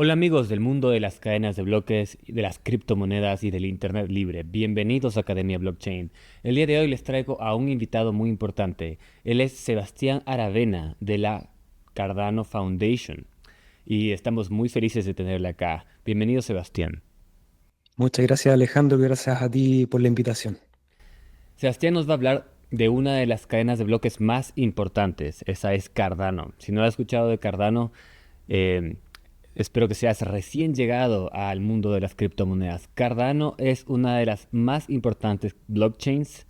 Hola amigos del mundo de las cadenas de bloques, de las criptomonedas y del Internet libre. Bienvenidos a Academia Blockchain. El día de hoy les traigo a un invitado muy importante. Él es Sebastián Aravena de la Cardano Foundation y estamos muy felices de tenerle acá. Bienvenido Sebastián. Muchas gracias Alejandro, gracias a ti por la invitación. Sebastián nos va a hablar de una de las cadenas de bloques más importantes. Esa es Cardano. Si no has escuchado de Cardano, eh, espero que seas recién llegado al mundo de las criptomonedas. Cardano es una de las más importantes blockchains.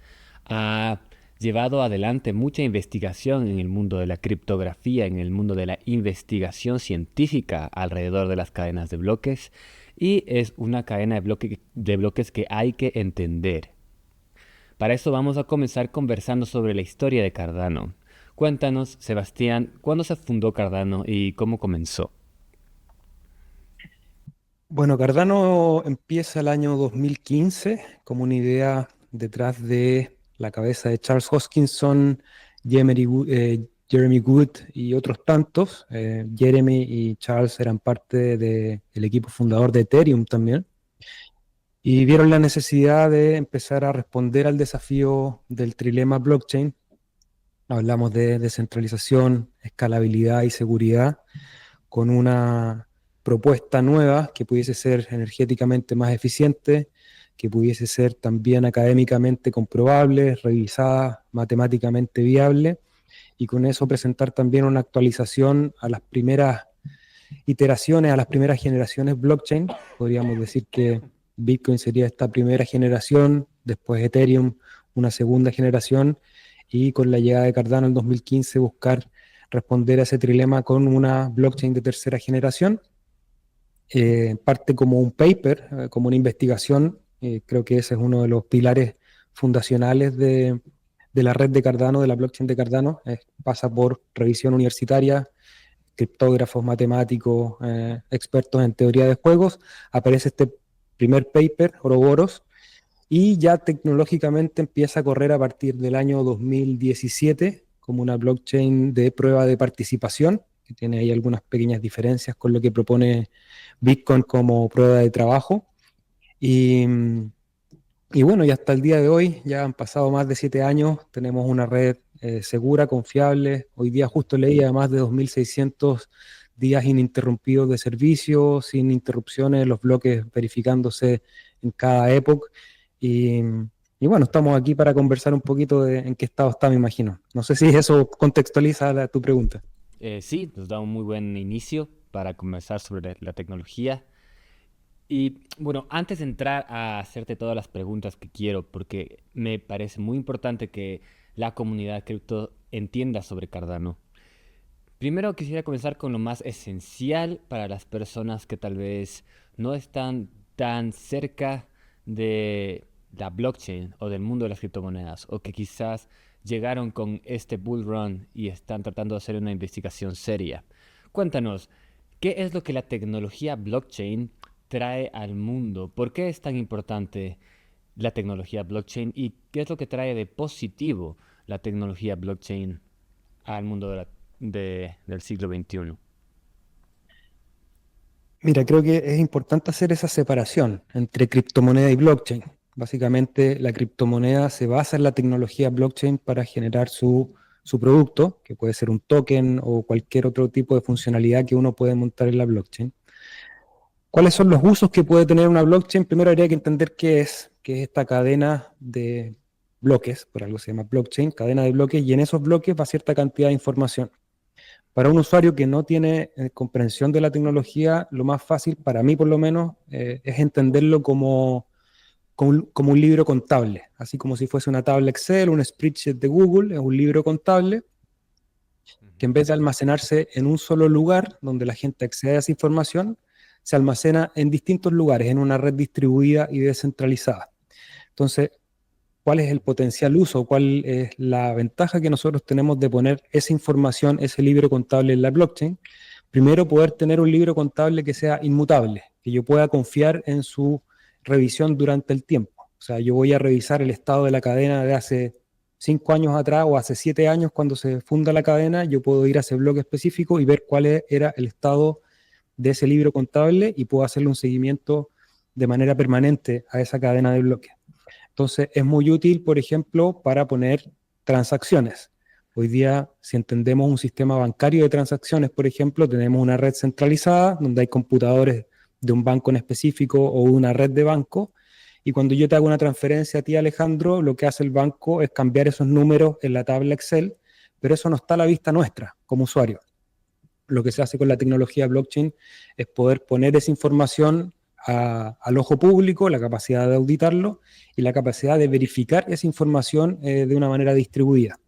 Ha llevado adelante mucha investigación en el mundo de la criptografía, en el mundo de la investigación científica alrededor de las cadenas de bloques. Y es una cadena de bloques que hay que entender. Para eso vamos a comenzar conversando sobre la historia de Cardano. Cuéntanos, Sebastián, ¿cuándo se fundó Cardano y cómo comenzó? Bueno, Cardano empieza el año 2015 como una idea detrás de la cabeza de Charles Hoskinson, Jeremy Good y otros tantos. Jeremy y Charles eran parte del equipo fundador de Ethereum también. Y vieron la necesidad de empezar a responder al desafío del trilema blockchain. Hablamos de descentralización, escalabilidad y seguridad con una propuesta nueva que pudiese ser energéticamente más eficiente, que pudiese ser también académicamente comprobable, revisada, matemáticamente viable, y con eso presentar también una actualización a las primeras iteraciones, a las primeras generaciones blockchain. Podríamos decir que Bitcoin sería esta primera generación, después Ethereum una segunda generación, y con la llegada de Cardano en 2015 buscar responder a ese trilema con una blockchain de tercera generación. Parte como un paper, como una investigación. Creo que ese es uno de los pilares fundacionales de la red de Cardano, de la blockchain de Cardano. Pasa por revisión universitaria, criptógrafos, matemáticos, expertos en teoría de juegos. Aparece este primer paper, Ouroboros, y ya tecnológicamente empieza a correr a partir del año 2017 como una blockchain de prueba de participación, que tiene ahí algunas pequeñas diferencias con lo que propone Bitcoin como prueba de trabajo. Y, y bueno, y hasta el día de hoy, ya han pasado más de 7 años, tenemos una red segura, confiable. Hoy día justo leía más de 2.600 días ininterrumpidos de servicio, sin interrupciones, los bloques verificándose en cada época. Y, y bueno, estamos aquí para conversar un poquito de en qué estado está, me imagino. No sé si eso contextualiza tu pregunta. Sí, nos da un muy buen inicio para conversar sobre la tecnología. Y bueno, antes de entrar a hacerte todas las preguntas que quiero, porque me parece muy importante que la comunidad cripto entienda sobre Cardano. Primero quisiera comenzar con lo más esencial para las personas que tal vez no están tan cerca de la blockchain o del mundo de las criptomonedas, o que quizás llegaron con este bull run y están tratando de hacer una investigación seria. Cuéntanos, ¿qué es lo que la tecnología blockchain trae al mundo? ¿Por qué es tan importante la tecnología blockchain y qué es lo que trae de positivo la tecnología blockchain al mundo del siglo XXI? Mira, creo que es importante hacer esa separación entre criptomoneda y blockchain. Básicamente, la criptomoneda se basa en la tecnología blockchain para generar su producto, que puede ser un token o cualquier otro tipo de funcionalidad que uno puede montar en la blockchain. ¿Cuáles son los usos que puede tener una blockchain? Primero habría que entender qué es esta cadena de bloques, por algo se llama blockchain, cadena de bloques, y en esos bloques va cierta cantidad de información. Para un usuario que no tiene comprensión de la tecnología, lo más fácil, para mí por lo menos, es entenderlo como un libro contable, así como si fuese una tabla Excel, un spreadsheet de Google, es un libro contable que en vez de almacenarse en un solo lugar donde la gente accede a esa información, se almacena en distintos lugares, en una red distribuida y descentralizada. Entonces, ¿cuál es el potencial uso? ¿Cuál es la ventaja que nosotros tenemos de poner esa información, ese libro contable en la blockchain? Primero, poder tener un libro contable que sea inmutable, que yo pueda confiar en su revisión durante el tiempo. O sea, yo voy a revisar el estado de la cadena de hace 5 años atrás o hace 7 años cuando se funda la cadena, yo puedo ir a ese bloque específico y ver cuál era el estado de ese libro contable y puedo hacerle un seguimiento de manera permanente a esa cadena de bloques. Entonces, es muy útil, por ejemplo, para poner transacciones. Hoy día, si entendemos un sistema bancario de transacciones, por ejemplo, tenemos una red centralizada donde hay computadores de un banco en específico o una red de bancos. Y cuando yo te hago una transferencia a ti, Alejandro, lo que hace el banco es cambiar esos números en la tabla Excel, pero eso no está a la vista nuestra como usuario. Lo que se hace con la tecnología blockchain es poder poner esa información al ojo público, la capacidad de auditarlo y la capacidad de verificar esa información de una manera distribuida.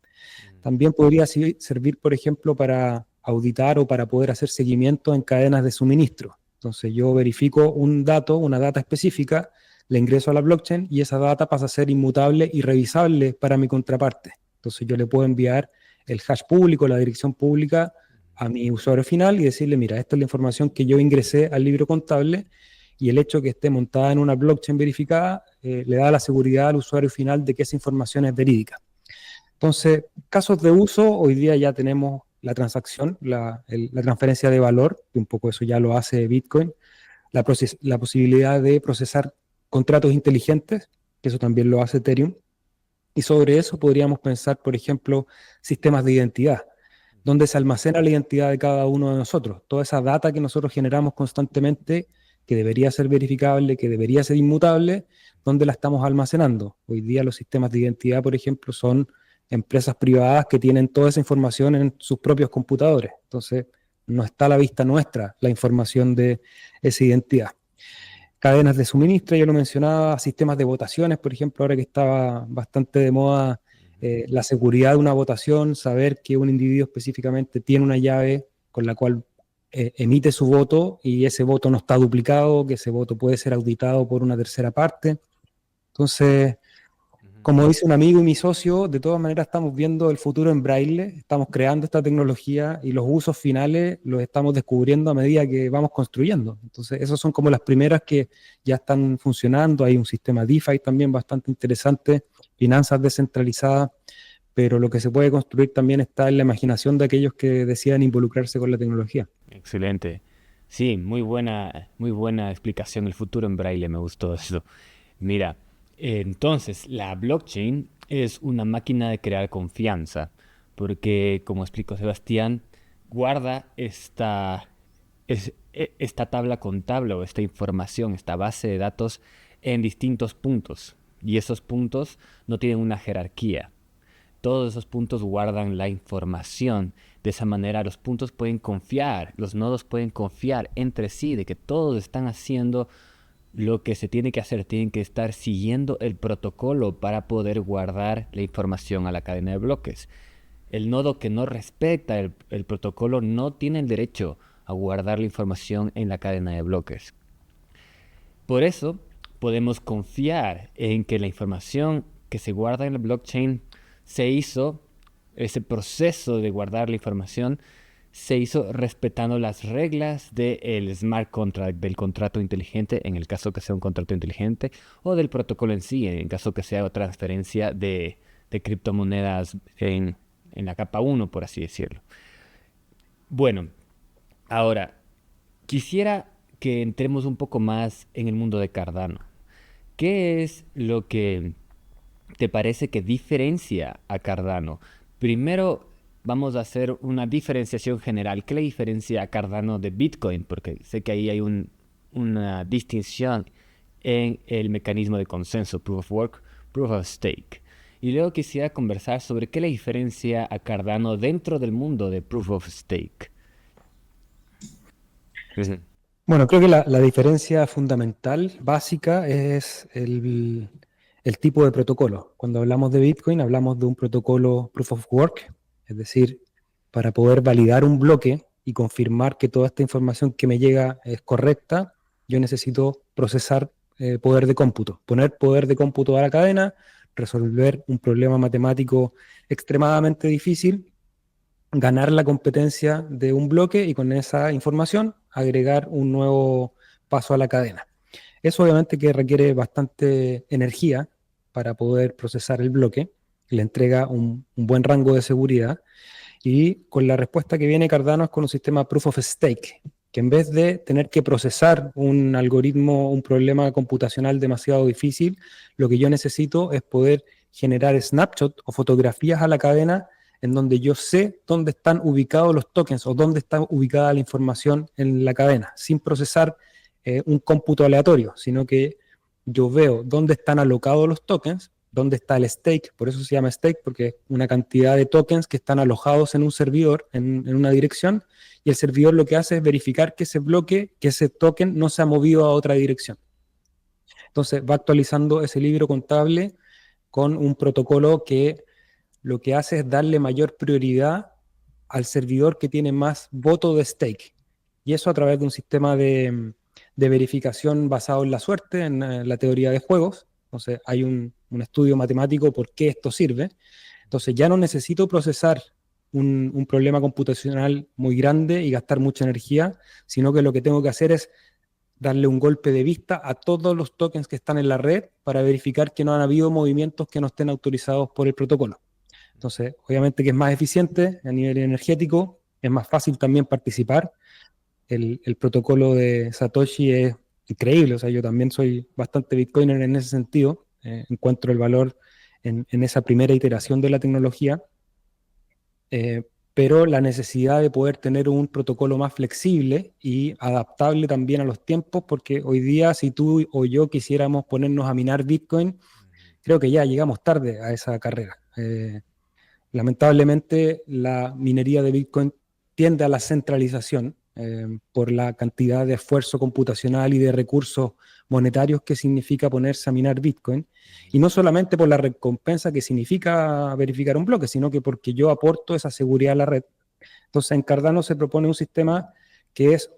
También podría servir, por ejemplo, para auditar o para poder hacer seguimiento en cadenas de suministro. Entonces yo verifico un dato, una data específica, le ingreso a la blockchain y esa data pasa a ser inmutable y revisable para mi contraparte. Entonces yo le puedo enviar el hash público, la dirección pública a mi usuario final y decirle, mira, esta es la información que yo ingresé al libro contable y el hecho que esté montada en una blockchain verificada le da la seguridad al usuario final de que esa información es verídica. Entonces, casos de uso, hoy día ya tenemos la transacción, la transferencia de valor, que un poco eso ya lo hace Bitcoin, la posibilidad de procesar contratos inteligentes, que eso también lo hace Ethereum, y sobre eso podríamos pensar, por ejemplo, sistemas de identidad, donde se almacena la identidad de cada uno de nosotros, toda esa data que nosotros generamos constantemente, que debería ser verificable, que debería ser inmutable, ¿dónde la estamos almacenando? Hoy día los sistemas de identidad, por ejemplo, son empresas privadas que tienen toda esa información en sus propios computadores. Entonces, no está a la vista nuestra la información de esa identidad. Cadenas de suministro, yo lo mencionaba, sistemas de votaciones, por ejemplo, ahora que estaba bastante de moda la seguridad de una votación, saber que un individuo específicamente tiene una llave con la cual emite su voto y ese voto no está duplicado, que ese voto puede ser auditado por una tercera parte. Entonces, como dice un amigo y mi socio, de todas maneras estamos viendo el futuro en braille, estamos creando esta tecnología y los usos finales los estamos descubriendo a medida que vamos construyendo. Entonces, esas son como las primeras que ya están funcionando. Hay un sistema DeFi también bastante interesante, finanzas descentralizadas, pero lo que se puede construir también está en la imaginación de aquellos que decidan involucrarse con la tecnología. Excelente. Sí, muy buena explicación. El futuro en braille, me gustó eso. Mira, entonces la blockchain es una máquina de crear confianza, porque como explicó Sebastián, guarda esta tabla contable o esta información, esta base de datos en distintos puntos. Y esos puntos no tienen una jerarquía. Todos esos puntos guardan la información. De esa manera los puntos pueden confiar, los nodos pueden confiar entre sí de que todos están haciendo lo que se tiene que hacer. Tienen que estar siguiendo el protocolo para poder guardar la información a la cadena de bloques. El nodo que no respeta el protocolo no tiene el derecho a guardar la información en la cadena de bloques. Por eso podemos confiar en que la información que se guarda en la blockchain ese proceso de guardar la información se hizo respetando las reglas del smart contract, del contrato inteligente, en el caso que sea un contrato inteligente, o del protocolo en sí, en caso que sea transferencia de criptomonedas en la capa 1, por así decirlo. Bueno, ahora, quisiera que entremos un poco más en el mundo de Cardano. ¿Qué es lo que te parece que diferencia a Cardano? Primero vamos a hacer una diferenciación general. ¿Qué le diferencia a Cardano de Bitcoin? Porque sé que ahí hay una distinción en el mecanismo de consenso, Proof of Work, Proof of Stake. Y luego quisiera conversar sobre qué le diferencia a Cardano dentro del mundo de Proof of Stake. Bueno, creo que la diferencia fundamental, básica, es el tipo de protocolo. Cuando hablamos de Bitcoin, hablamos de un protocolo Proof of Work, es decir, para poder validar un bloque y confirmar que toda esta información que me llega es correcta, yo necesito procesar poder de cómputo, poner poder de cómputo a la cadena, resolver un problema matemático extremadamente difícil, ganar la competencia de un bloque y con esa información agregar un nuevo paso a la cadena. Eso obviamente que requiere bastante energía para poder procesar el bloque, le entrega un buen rango de seguridad y con la respuesta que viene Cardano es con un sistema Proof of Stake, que en vez de tener que procesar un algoritmo, un problema computacional demasiado difícil, lo que yo necesito es poder generar snapshots o fotografías a la cadena en donde yo sé dónde están ubicados los tokens o dónde está ubicada la información en la cadena, sin procesar un cómputo aleatorio, sino que yo veo dónde están alocados los tokens, dónde está el stake, por eso se llama stake, porque es una cantidad de tokens que están alojados en un servidor, en una dirección, y el servidor lo que hace es verificar que ese bloque, que ese token no se ha movido a otra dirección. Entonces va actualizando ese libro contable con un protocolo que lo que hace es darle mayor prioridad al servidor que tiene más voto de stake. Y eso a través de un sistema de verificación basado en la suerte, en la teoría de juegos. Entonces hay un estudio matemático por qué esto sirve. Entonces ya no necesito procesar un problema computacional muy grande y gastar mucha energía, sino que lo que tengo que hacer es darle un golpe de vista a todos los tokens que están en la red para verificar que no han habido movimientos que no estén autorizados por el protocolo. Entonces, obviamente que es más eficiente a nivel energético, es más fácil también participar. El protocolo de Satoshi es increíble, o sea, yo también soy bastante bitcoiner en ese sentido, encuentro el valor en esa primera iteración de la tecnología, eh, pero la necesidad de poder tener un protocolo más flexible y adaptable también a los tiempos, porque hoy día si tú o yo quisiéramos ponernos a minar Bitcoin, creo que ya llegamos tarde a esa carrera. Lamentablemente, la minería de Bitcoin tiende a la centralización por la cantidad de esfuerzo computacional y de recursos monetarios que significa ponerse a minar Bitcoin. Y no solamente por la recompensa que significa verificar un bloque, sino que porque yo aporto esa seguridad a la red. Entonces, en Cardano se propone un sistema que es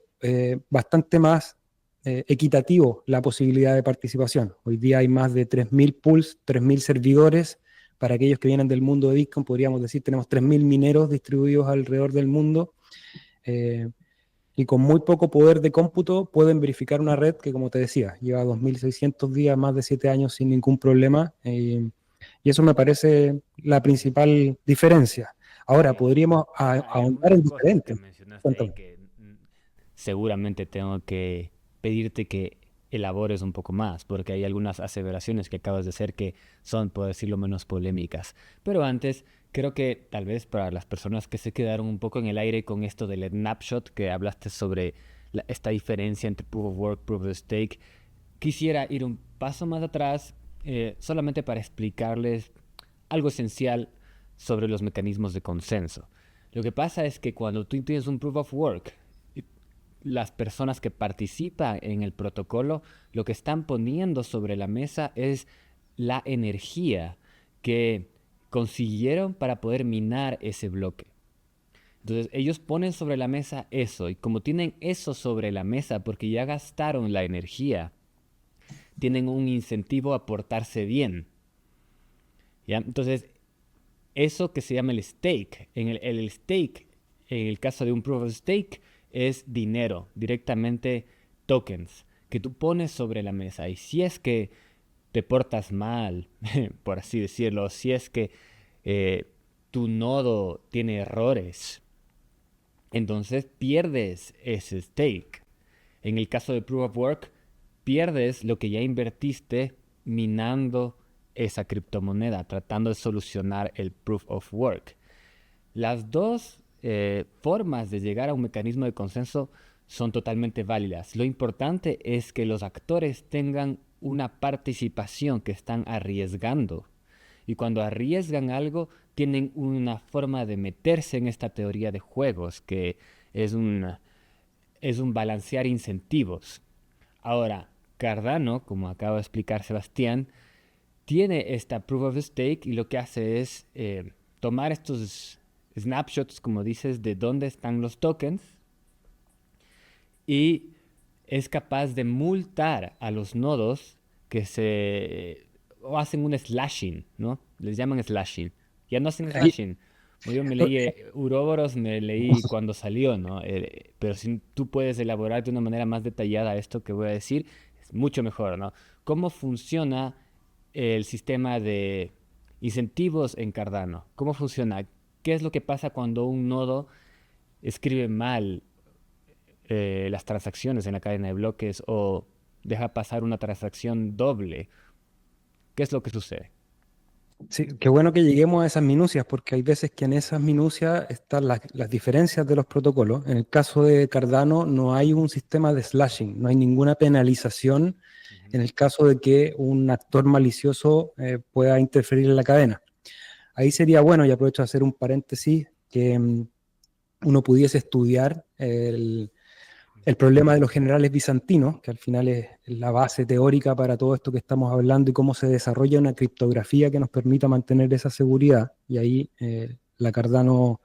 bastante más equitativo la posibilidad de participación. Hoy día hay más de 3.000 pools, 3.000 servidores. Para aquellos que vienen del mundo de Bitcoin, podríamos decir, tenemos 3.000 mineros distribuidos alrededor del mundo y con muy poco poder de cómputo pueden verificar una red que, como te decía, lleva 2.600 días, más de 7 años sin ningún problema y eso me parece la principal diferencia. Ahora, Sí, podríamos hay ahondar algunas en cosas que diferentes. mencionaste ahí Cuéntame. que seguramente tengo que pedirte que elabores un poco más, porque hay algunas aseveraciones que acabas de hacer que son, por decirlo menos, polémicas. Pero antes, creo que tal vez para las personas que se quedaron un poco en el aire con esto del snapshot, que hablaste sobre esta diferencia entre proof of work, proof of stake, quisiera ir un paso más atrás solamente para explicarles algo esencial sobre los mecanismos de consenso. Lo que pasa es que cuando tú tienes un proof of work, las personas que participan en el protocolo lo que están poniendo sobre la mesa es la energía que consiguieron para poder minar ese bloque. Entonces ellos ponen sobre la mesa eso y como tienen eso sobre la mesa porque ya gastaron la energía, tienen un incentivo a portarse bien. ¿Ya? Entonces eso que se llama el stake. El stake, en el caso de un proof of stake, es dinero, directamente tokens, que tú pones sobre la mesa. Y si es que te portas mal, por así decirlo, si es que eh, tu nodo tiene errores, entonces pierdes ese stake. En el caso de Proof of Work, pierdes lo que ya invertiste minando esa criptomoneda, tratando de solucionar el Proof of Work. Las dos formas de llegar a un mecanismo de consenso son totalmente válidas. Lo importante es que los actores tengan una participación que están arriesgando. Y cuando arriesgan algo, tienen una forma de meterse en esta teoría de juegos, que es un balancear incentivos. Ahora, Cardano, como acaba de explicar Sebastián, tiene esta proof of stake y lo que hace es tomar estos snapshots, como dices, de dónde están los tokens y es capaz de multar a los nodos que se o hacen un slashing, ¿no? Les llaman slashing. Ya no hacen Ahí- slashing. Yo me leí Uroboros, me leí cuando salió, ¿no? Pero si tú puedes elaborar de una manera más detallada esto que voy a decir, es mucho mejor, ¿no? ¿Cómo funciona el sistema de incentivos en Cardano? ¿Cómo funciona? ¿Qué es lo que pasa cuando un nodo escribe mal las transacciones en la cadena de bloques o deja pasar una transacción doble. ¿Qué es lo que sucede? Sí, qué bueno que lleguemos a esas minucias, porque hay veces que en esas minucias están las diferencias de los protocolos. En el caso de Cardano no hay un sistema de slashing, no hay ninguna penalización Ujú. en el caso de que un actor malicioso pueda interferir en la cadena. Ahí sería bueno, y aprovecho de hacer un paréntesis, que uno pudiese estudiar el problema de los generales bizantinos, que al final es la base teórica para todo esto que estamos hablando y cómo se desarrolla una criptografía que nos permita mantener esa seguridad. Y ahí la Cardano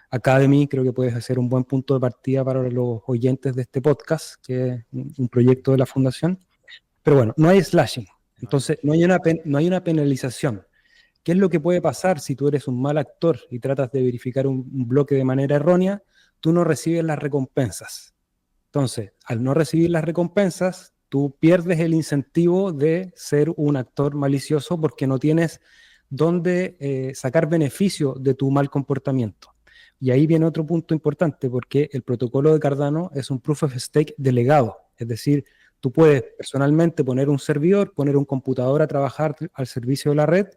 Academy creo que puede ser un buen punto de partida para los oyentes de este podcast, que es un proyecto de la fundación. Pero bueno, no hay slashing, No hay entonces slash. no hay una penalización. ¿Qué es lo que puede pasar si tú eres un mal actor y tratas de verificar un bloque de manera errónea? Tú no recibes las recompensas. Entonces, al no recibir las recompensas, tú pierdes el incentivo de ser un actor malicioso porque no tienes dónde sacar beneficio de tu mal comportamiento. Y ahí viene otro punto importante, porque el protocolo de Cardano es un proof of stake delegado. Es decir, tú puedes personalmente poner un servidor, poner un computador a trabajar al servicio de la red,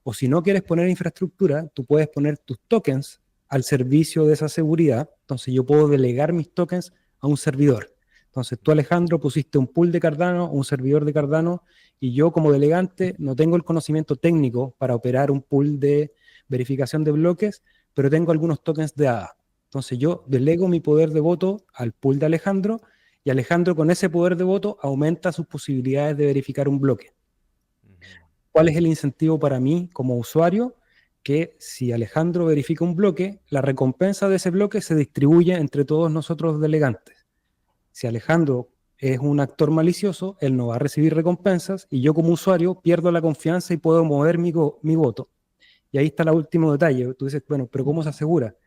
o si no quieres poner infraestructura, tú puedes poner tus tokens al servicio de esa seguridad. Entonces yo puedo delegar mis tokens a un servidor. Entonces tú, Alejandro, pusiste un pool de Cardano, un servidor de Cardano, y yo como delegante no tengo el conocimiento técnico para operar un pool de verificación de bloques, pero tengo algunos tokens de ADA. Entonces yo delego mi poder de voto al pool de Alejandro, y Alejandro con ese poder de voto aumenta sus posibilidades de verificar un bloque. Ujú. ¿Cuál es el incentivo para mí como usuario? Que si Alejandro verifica un bloque, la recompensa de ese bloque se distribuye entre todos nosotros delegantes. Si Alejandro es un actor malicioso, él no va a recibir recompensas y yo como usuario pierdo la confianza y puedo mover mi voto. Y ahí está el último detalle. Tú dices, bueno, pero ¿cómo se asegura?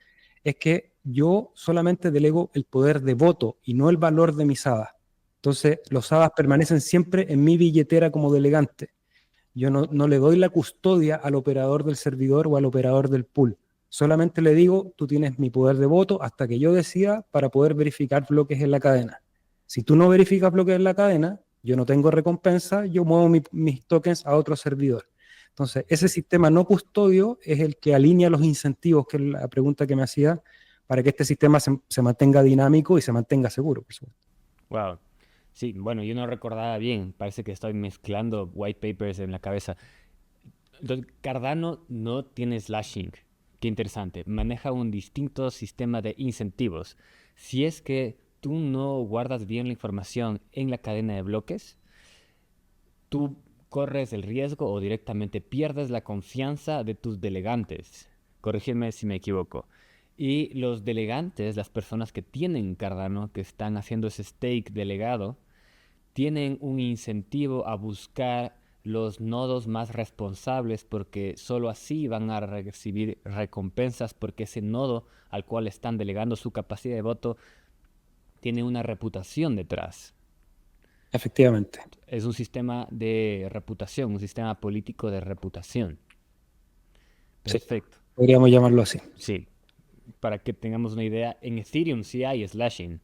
Es que yo solamente delego el poder de voto y no el valor de mis hadas. Entonces, los hadas permanecen siempre en mi billetera como delegante. Yo no le doy la custodia al operador del servidor o al operador del pool. Solamente le digo, tú tienes mi poder de voto hasta que yo decida para poder verificar bloques en la cadena. Si tú no verificas bloques en la cadena, yo no tengo recompensa, yo muevo mis tokens a otro servidor. Entonces, ese sistema no custodio es el que alinea los incentivos, que es la pregunta que me hacía, para que este sistema se mantenga dinámico y se mantenga seguro, por supuesto. Wow. Sí, bueno, yo no recordaba bien. Parece que estoy mezclando white papers en la cabeza. Entonces, Cardano no tiene slashing. Qué interesante. Maneja un distinto sistema de incentivos. Si es que tú no guardas bien la información en la cadena de bloques, tú corres el riesgo o directamente pierdes la confianza de tus delegantes. Corrígeme si me equivoco. Y los delegantes, las personas que tienen Cardano, que están haciendo ese stake delegado, tienen un incentivo a buscar los nodos más responsables porque solo así van a recibir recompensas porque ese nodo al cual están delegando su capacidad de voto tiene una reputación detrás. Efectivamente. Es un sistema de reputación, un sistema político de reputación. Sí, Perfecto. podríamos llamarlo así. Sí, para que tengamos una idea, en Ethereum sí hay slashing.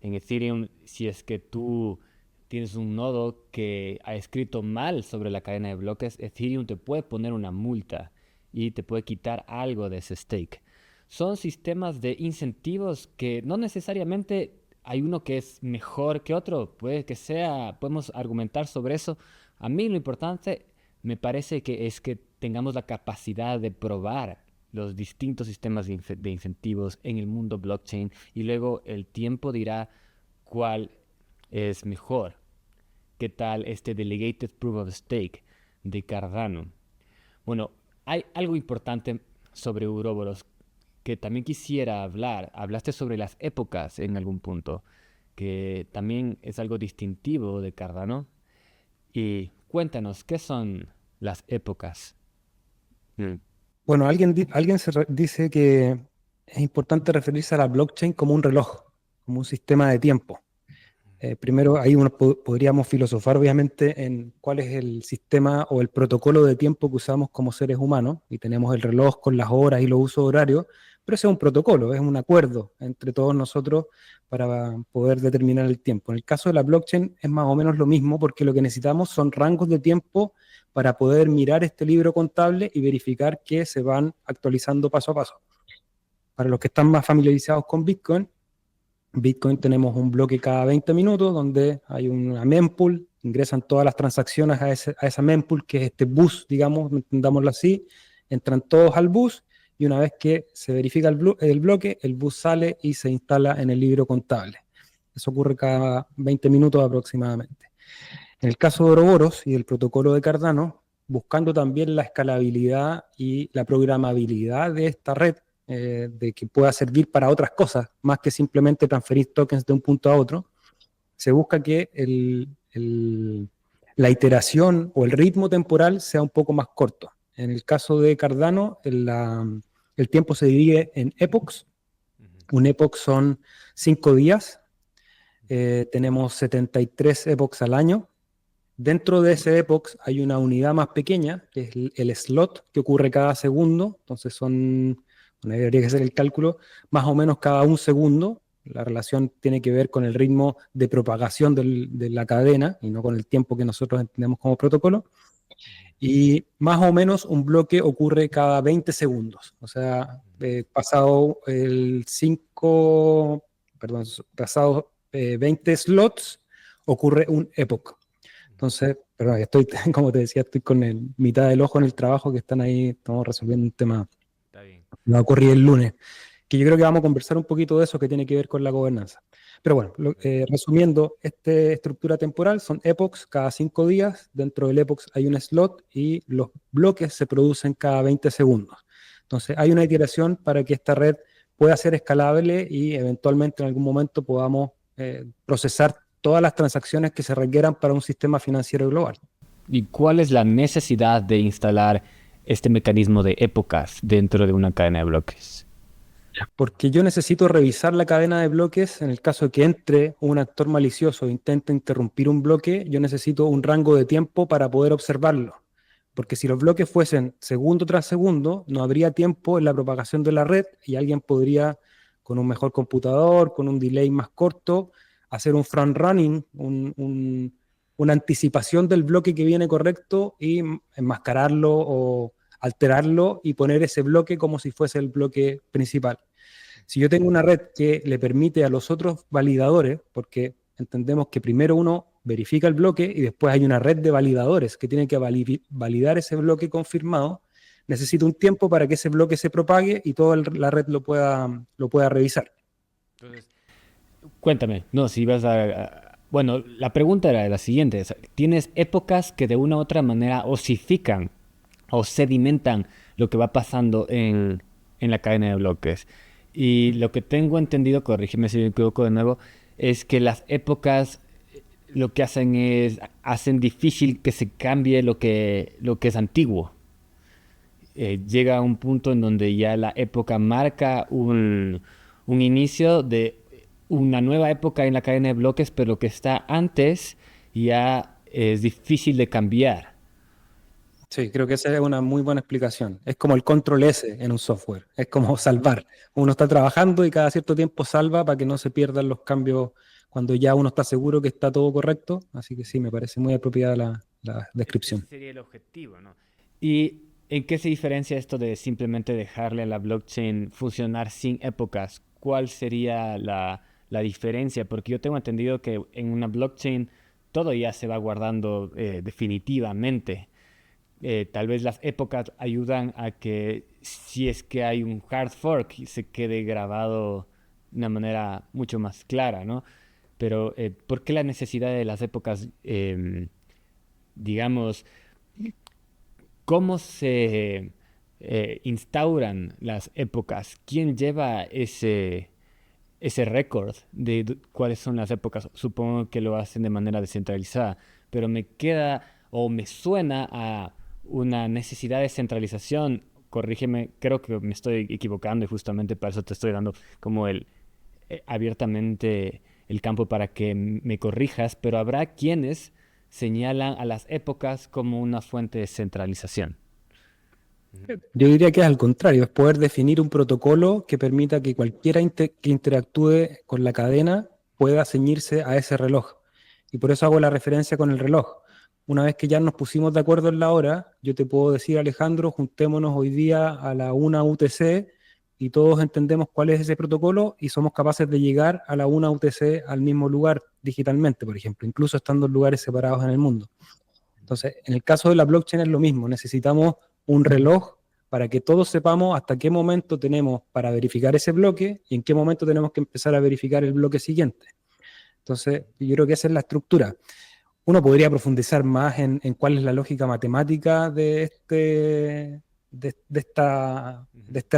En Ethereum, si es que tú tienes un nodo que ha escrito mal sobre la cadena de bloques, Ethereum te puede poner una multa y te puede quitar algo de ese stake. Son sistemas de incentivos que no necesariamente hay uno que es mejor que otro, puede que sea, podemos argumentar sobre eso. A mí lo importante me parece que es que tengamos la capacidad de probar los distintos sistemas de incentivos en el mundo blockchain y luego el tiempo dirá cuál es mejor. ¿Qué tal este Delegated Proof of Stake de Cardano? Bueno, hay algo importante sobre Ouroboros que también quisiera hablar. Hablaste sobre las épocas en algún punto, que también es algo distintivo de Cardano. Y cuéntanos, ¿qué son las épocas? Mm. Bueno, alguien dice que es importante referirse a la blockchain como un reloj, como un sistema de tiempo. Primero, ahí podríamos filosofar obviamente en cuál es el sistema o el protocolo de tiempo que usamos como seres humanos, y tenemos el reloj con las horas y los usos horarios, pero ese es un protocolo, es un acuerdo entre todos nosotros para poder determinar el tiempo. En el caso de la blockchain es más o menos lo mismo porque lo que necesitamos son rangos de tiempo para poder mirar este libro contable y verificar que se van actualizando paso a paso. Para los que están más familiarizados con Bitcoin tenemos un bloque cada 20 minutos donde hay una mempool, ingresan todas las transacciones a esa mempool, que es este bus, digamos, entendámoslo así, entran todos al bus y una vez que se verifica el bloque, el bus sale y se instala en el libro contable. Eso ocurre cada 20 minutos aproximadamente. En el caso de Ouroboros y el protocolo de Cardano, buscando también la escalabilidad y la programabilidad de esta red, de que pueda servir para otras cosas, más que simplemente transferir tokens de un punto a otro, se busca que la iteración o el ritmo temporal sea un poco más corto. En el caso de Cardano, el tiempo se divide en epochs. Un epoch son 5 días. Tenemos 73 epochs al año. Dentro de ese epoch hay una unidad más pequeña, que es el slot, que ocurre cada segundo. Entonces bueno, habría que hacer el cálculo, más o menos cada un segundo. La relación tiene que ver con el ritmo de propagación de la cadena y no con el tiempo que nosotros entendemos como protocolo. Y más o menos un bloque ocurre cada 20 segundos. O sea, pasado el 5, perdón, pasado 20 slots, ocurre un epoch. Entonces, perdón, estoy, como te decía, estoy con mitad del ojo en el trabajo, que están ahí, estamos resolviendo un tema Está bien. que va a ocurrir el lunes, que yo creo que vamos a conversar un poquito de eso que tiene que ver con la gobernanza. Pero bueno, resumiendo, esta estructura temporal son epochs cada 5 días, dentro del epoch hay un slot y los bloques se producen cada 20 segundos. Entonces, hay una iteración para que esta red pueda ser escalable y eventualmente en algún momento podamos procesar todas las transacciones que se requieran para un sistema financiero global. ¿Y cuál es la necesidad de instalar este mecanismo de épocas dentro de una cadena de bloques? Porque yo necesito revisar la cadena de bloques en el caso de que entre un actor malicioso e intente interrumpir un bloque, yo necesito un rango de tiempo para poder observarlo. Porque si los bloques fuesen segundo tras segundo, no habría tiempo en la propagación de la red y alguien podría, con un mejor computador, con un delay más corto, hacer un front running, una anticipación del bloque que viene correcto y enmascararlo o alterarlo y poner ese bloque como si fuese el bloque principal. Si yo tengo una red que le permite a los otros validadores, porque entendemos que primero uno verifica el bloque y después hay una red de validadores que tienen que validar ese bloque confirmado, necesito un tiempo para que ese bloque se propague y toda la red lo pueda revisar. Entonces, cuéntame, no, si vas bueno, la pregunta era la siguiente. O sea, ¿tienes épocas que de una u otra manera osifican o sedimentan lo que va pasando en la cadena de bloques? Y lo que tengo entendido, corrígeme si me equivoco de nuevo, es que las épocas lo que hacen es, hacen difícil que se cambie lo que es antiguo. Llega a un punto en donde ya la época marca un inicio de una nueva época en la cadena de bloques, pero lo que está antes ya es difícil de cambiar. Sí, creo que esa es una muy buena explicación. Es como el control S en un software, es como salvar. Uno está trabajando y cada cierto tiempo salva para que no se pierdan los cambios cuando ya uno está seguro que está todo correcto. Así que sí, me parece muy apropiada la Ese descripción. sería el objetivo, ¿no? ¿Y en qué se diferencia esto de simplemente dejarle a la blockchain funcionar sin épocas? ¿Cuál sería la diferencia? Porque yo tengo entendido que en una blockchain todo ya se va guardando definitivamente. Tal vez las épocas ayudan a que si es que hay un hard fork se quede grabado de una manera mucho más clara, ¿no? Pero ¿por qué la necesidad de las épocas, digamos, cómo se instauran las épocas? ¿Quién lleva ese récord de cuáles son las épocas? Supongo que lo hacen de manera descentralizada, pero me queda o me suena a una necesidad de centralización. Corrígeme, creo que me estoy equivocando y justamente para eso te estoy dando como abiertamente el campo para que me corrijas, pero habrá quienes señalan a las épocas como una fuente de centralización. Yo diría que es al contrario, es poder definir un protocolo que permita que cualquiera que interactúe con la cadena pueda ceñirse a ese reloj. Y por eso hago la referencia con el reloj. Una vez que ya nos pusimos de acuerdo en la hora, yo te puedo decir, Alejandro, juntémonos hoy día a la 1 UTC y todos entendemos cuál es ese protocolo y somos capaces de llegar a la 1 UTC al mismo lugar digitalmente, por ejemplo, incluso estando en lugares separados en el mundo. Entonces, en el caso de la blockchain es lo mismo, necesitamos un reloj para que todos sepamos hasta qué momento tenemos para verificar ese bloque y en qué momento tenemos que empezar a verificar el bloque siguiente. Entonces, yo creo que esa es la estructura. Uno podría profundizar más en cuál es la lógica matemática de este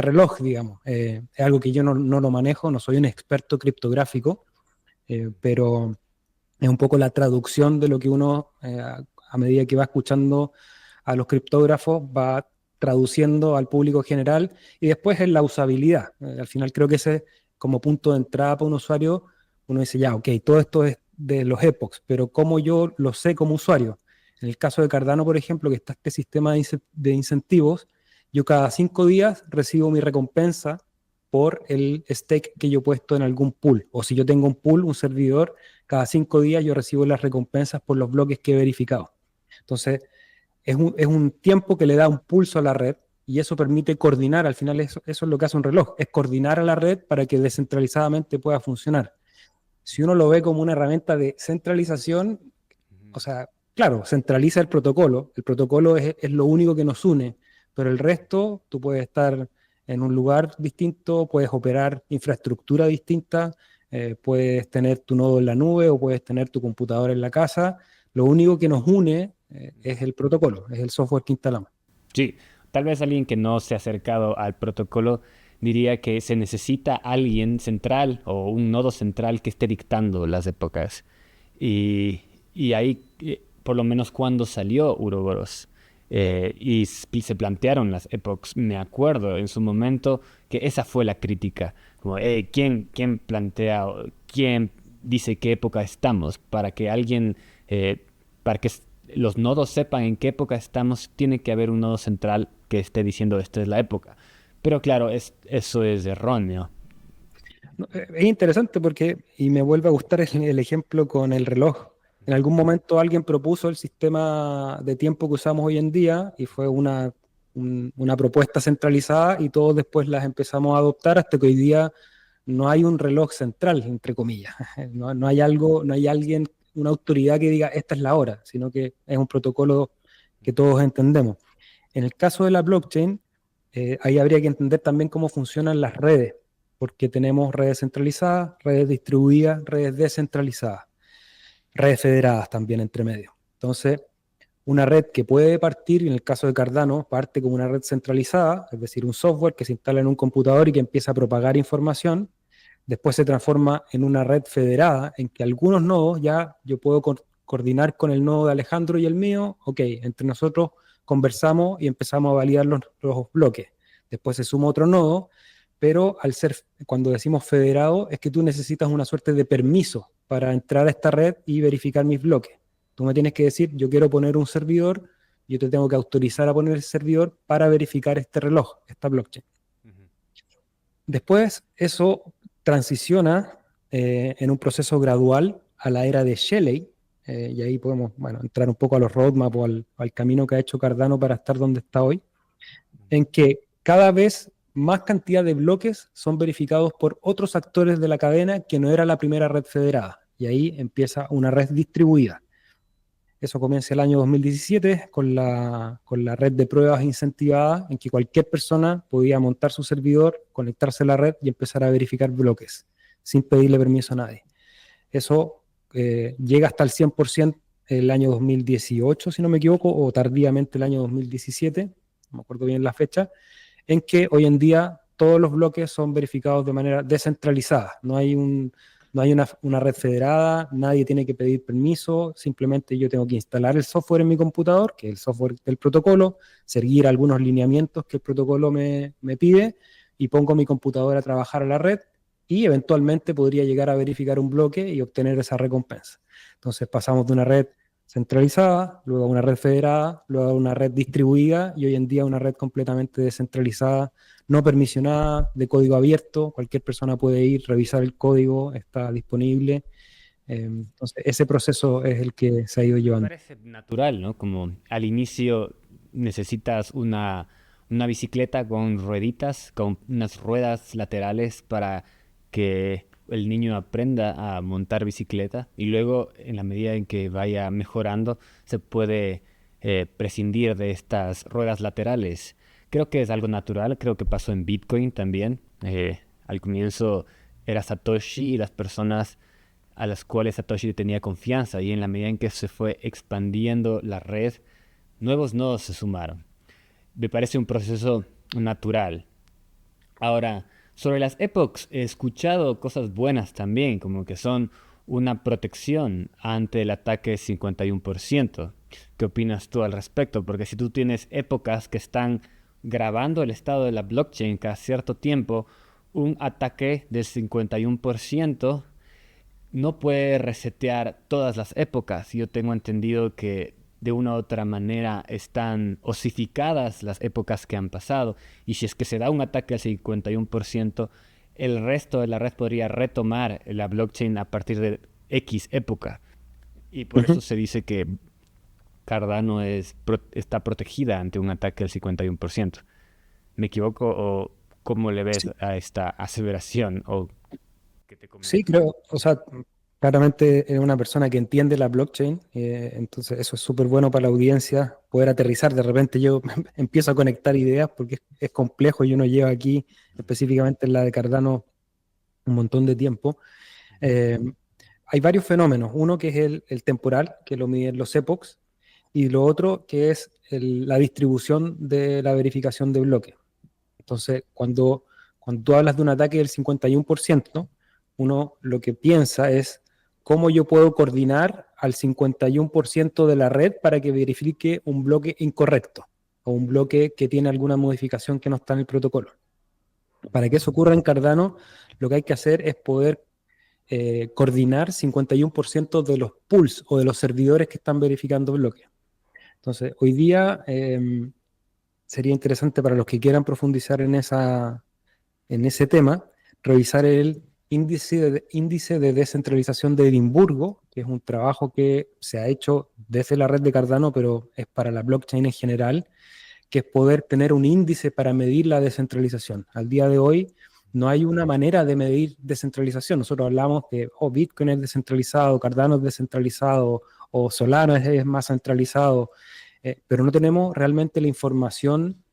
reloj, digamos. Es algo que yo no lo manejo, no soy un experto criptográfico, pero es un poco la traducción de lo que uno, a medida que va escuchando a los criptógrafos, va traduciendo al público general y después es la usabilidad. Al final creo que ese como punto de entrada para un usuario, uno dice, ya, ok, todo esto es de los epochs, pero ¿cómo yo lo sé como usuario? En el caso de Cardano, por ejemplo, que está este sistema de incentivos, yo cada 5 días recibo mi recompensa por el stake que yo he puesto en algún pool. O si yo tengo un pool, un servidor, cada 5 días yo recibo las recompensas por los bloques que he verificado. Entonces, es un tiempo que le da un pulso a la red y eso permite coordinar, al final eso es lo que hace un reloj, es coordinar a la red para que descentralizadamente pueda funcionar. Si uno lo ve como una herramienta de centralización, o sea, claro, centraliza el protocolo es lo único que nos une, pero el resto, tú puedes estar en un lugar distinto, puedes operar infraestructura distinta, puedes tener tu nodo en la nube o puedes tener tu computadora en la casa. Lo único que nos une es el protocolo, es el software que instalamos. Sí, tal vez alguien que no se ha acercado al protocolo diría que se necesita alguien central o un nodo central que esté dictando las épocas. Y, y ahí, por lo menos cuando salió Uroboros se plantearon las epochs, me acuerdo en su momento que esa fue la crítica. Como, ¿quién plantea, quién dice qué época estamos? Para que alguien, para que los nodos sepan en qué época estamos, tiene que haber un nodo central que esté diciendo esta es la época. Pero claro, eso es erróneo. No, es interesante porque, y me vuelve a gustar el ejemplo con el reloj. En algún momento alguien propuso el sistema de tiempo que usamos hoy en día y fue una propuesta centralizada y todos después las empezamos a adoptar hasta que hoy día no hay un reloj central, entre comillas. No hay algo, no hay alguien, una autoridad que diga esta es la hora, sino que es un protocolo que todos entendemos. En el caso de la blockchain, ahí habría que entender también cómo funcionan las redes, porque tenemos redes centralizadas, redes distribuidas, redes descentralizadas, redes federadas también entre medio. Entonces, una red que puede partir, en el caso de Cardano, parte como una red centralizada, es decir, un software que se instala en un computador y que empieza a propagar información, después se transforma en una red federada en que algunos nodos ya yo puedo coordinar con el nodo de Alejandro y el mío, ok, entre nosotros conversamos y empezamos a validar los bloques. Después se suma otro nodo, pero cuando decimos federado, es que tú necesitas una suerte de permiso para entrar a esta red y verificar mis bloques. Tú me tienes que decir, yo quiero poner un servidor, yo te tengo que autorizar a poner el servidor para verificar este reloj, esta blockchain. Después, eso transiciona en un proceso gradual a la era de Shelley, y ahí podemos entrar un poco a los roadmap o al camino que ha hecho Cardano para estar donde está hoy, en que cada vez más cantidad de bloques son verificados por otros actores de la cadena que no era la primera red federada, y ahí empieza una red distribuida. Eso comienza el año 2017 con la red de pruebas incentivadas en que cualquier persona podía montar su servidor, conectarse a la red y empezar a verificar bloques sin pedirle permiso a nadie. Eso llega hasta el 100% el año 2018, si no me equivoco, o tardíamente el año 2017, no me acuerdo bien la fecha, en que hoy en día todos los bloques son verificados de manera descentralizada. No hay una red federada, nadie tiene que pedir permiso, simplemente yo tengo que instalar el software en mi computador, que es el software del protocolo, seguir algunos lineamientos que el protocolo me pide y pongo mi computadora a trabajar a la red y eventualmente podría llegar a verificar un bloque y obtener esa recompensa. Entonces pasamos de una red centralizada, luego una red federada, luego una red distribuida y hoy en día una red completamente descentralizada, no permisionada, de código abierto. Cualquier persona puede ir, revisar el código, está disponible. Entonces, ese proceso es el que se ha ido Me llevando. parece natural, ¿no? Como al inicio necesitas una bicicleta con rueditas, con unas ruedas laterales para que el niño aprenda a montar bicicleta y luego en la medida en que vaya mejorando se puede prescindir de estas ruedas laterales. Creo que es algo natural, creo que pasó en Bitcoin también. Al comienzo era Satoshi y las personas a las cuales Satoshi tenía confianza y en la medida en que se fue expandiendo la red, nuevos nodos se sumaron. Me parece un proceso natural. Ahora, sobre las epochs he escuchado cosas buenas también, como que son una protección ante el ataque 51%. ¿Qué opinas tú al respecto? Porque si tú tienes épocas que están grabando el estado de la blockchain cada cierto tiempo, un ataque del 51% no puede resetear todas las épocas. Yo tengo entendido que de una u otra manera están osificadas las épocas que han pasado. Y si es que se da un ataque al 51%, el resto de la red podría retomar la blockchain a partir de X época. Y por eso Ujú. se dice que Cardano está protegida ante un ataque del 51%. ¿Me equivoco o cómo le ves Sí, a esta aseveración o qué te sí, comenta? creo, o sea, claramente es una persona que entiende la blockchain, entonces eso es súper bueno para la audiencia, poder aterrizar. De repente yo empiezo a conectar ideas porque es complejo y uno lleva aquí, específicamente en la de Cardano, un montón de tiempo. Eh, Hay varios fenómenos. Uno que es el temporal, que lo miden los epochs, y lo otro que es la distribución de la verificación de bloques. Entonces, cuando tú hablas de un ataque del 51%, uno lo que piensa es cómo yo puedo coordinar al 51% de la red para que verifique un bloque incorrecto o un bloque que tiene alguna modificación que no está en el protocolo. Para que eso ocurra en Cardano, lo que hay que hacer es poder coordinar 51% de los pools o de los servidores que están verificando bloques. Entonces, hoy día sería interesante para los que quieran profundizar en ese tema, revisar el índice de descentralización de Edimburgo, que es un trabajo que se ha hecho desde la red de Cardano, pero es para la blockchain en general, que es poder tener un índice para medir la descentralización. Al día de hoy no hay una manera de medir descentralización. Nosotros hablamos de, oh, Bitcoin es descentralizado, Cardano es descentralizado, o Solana es más centralizado, pero no tenemos realmente la información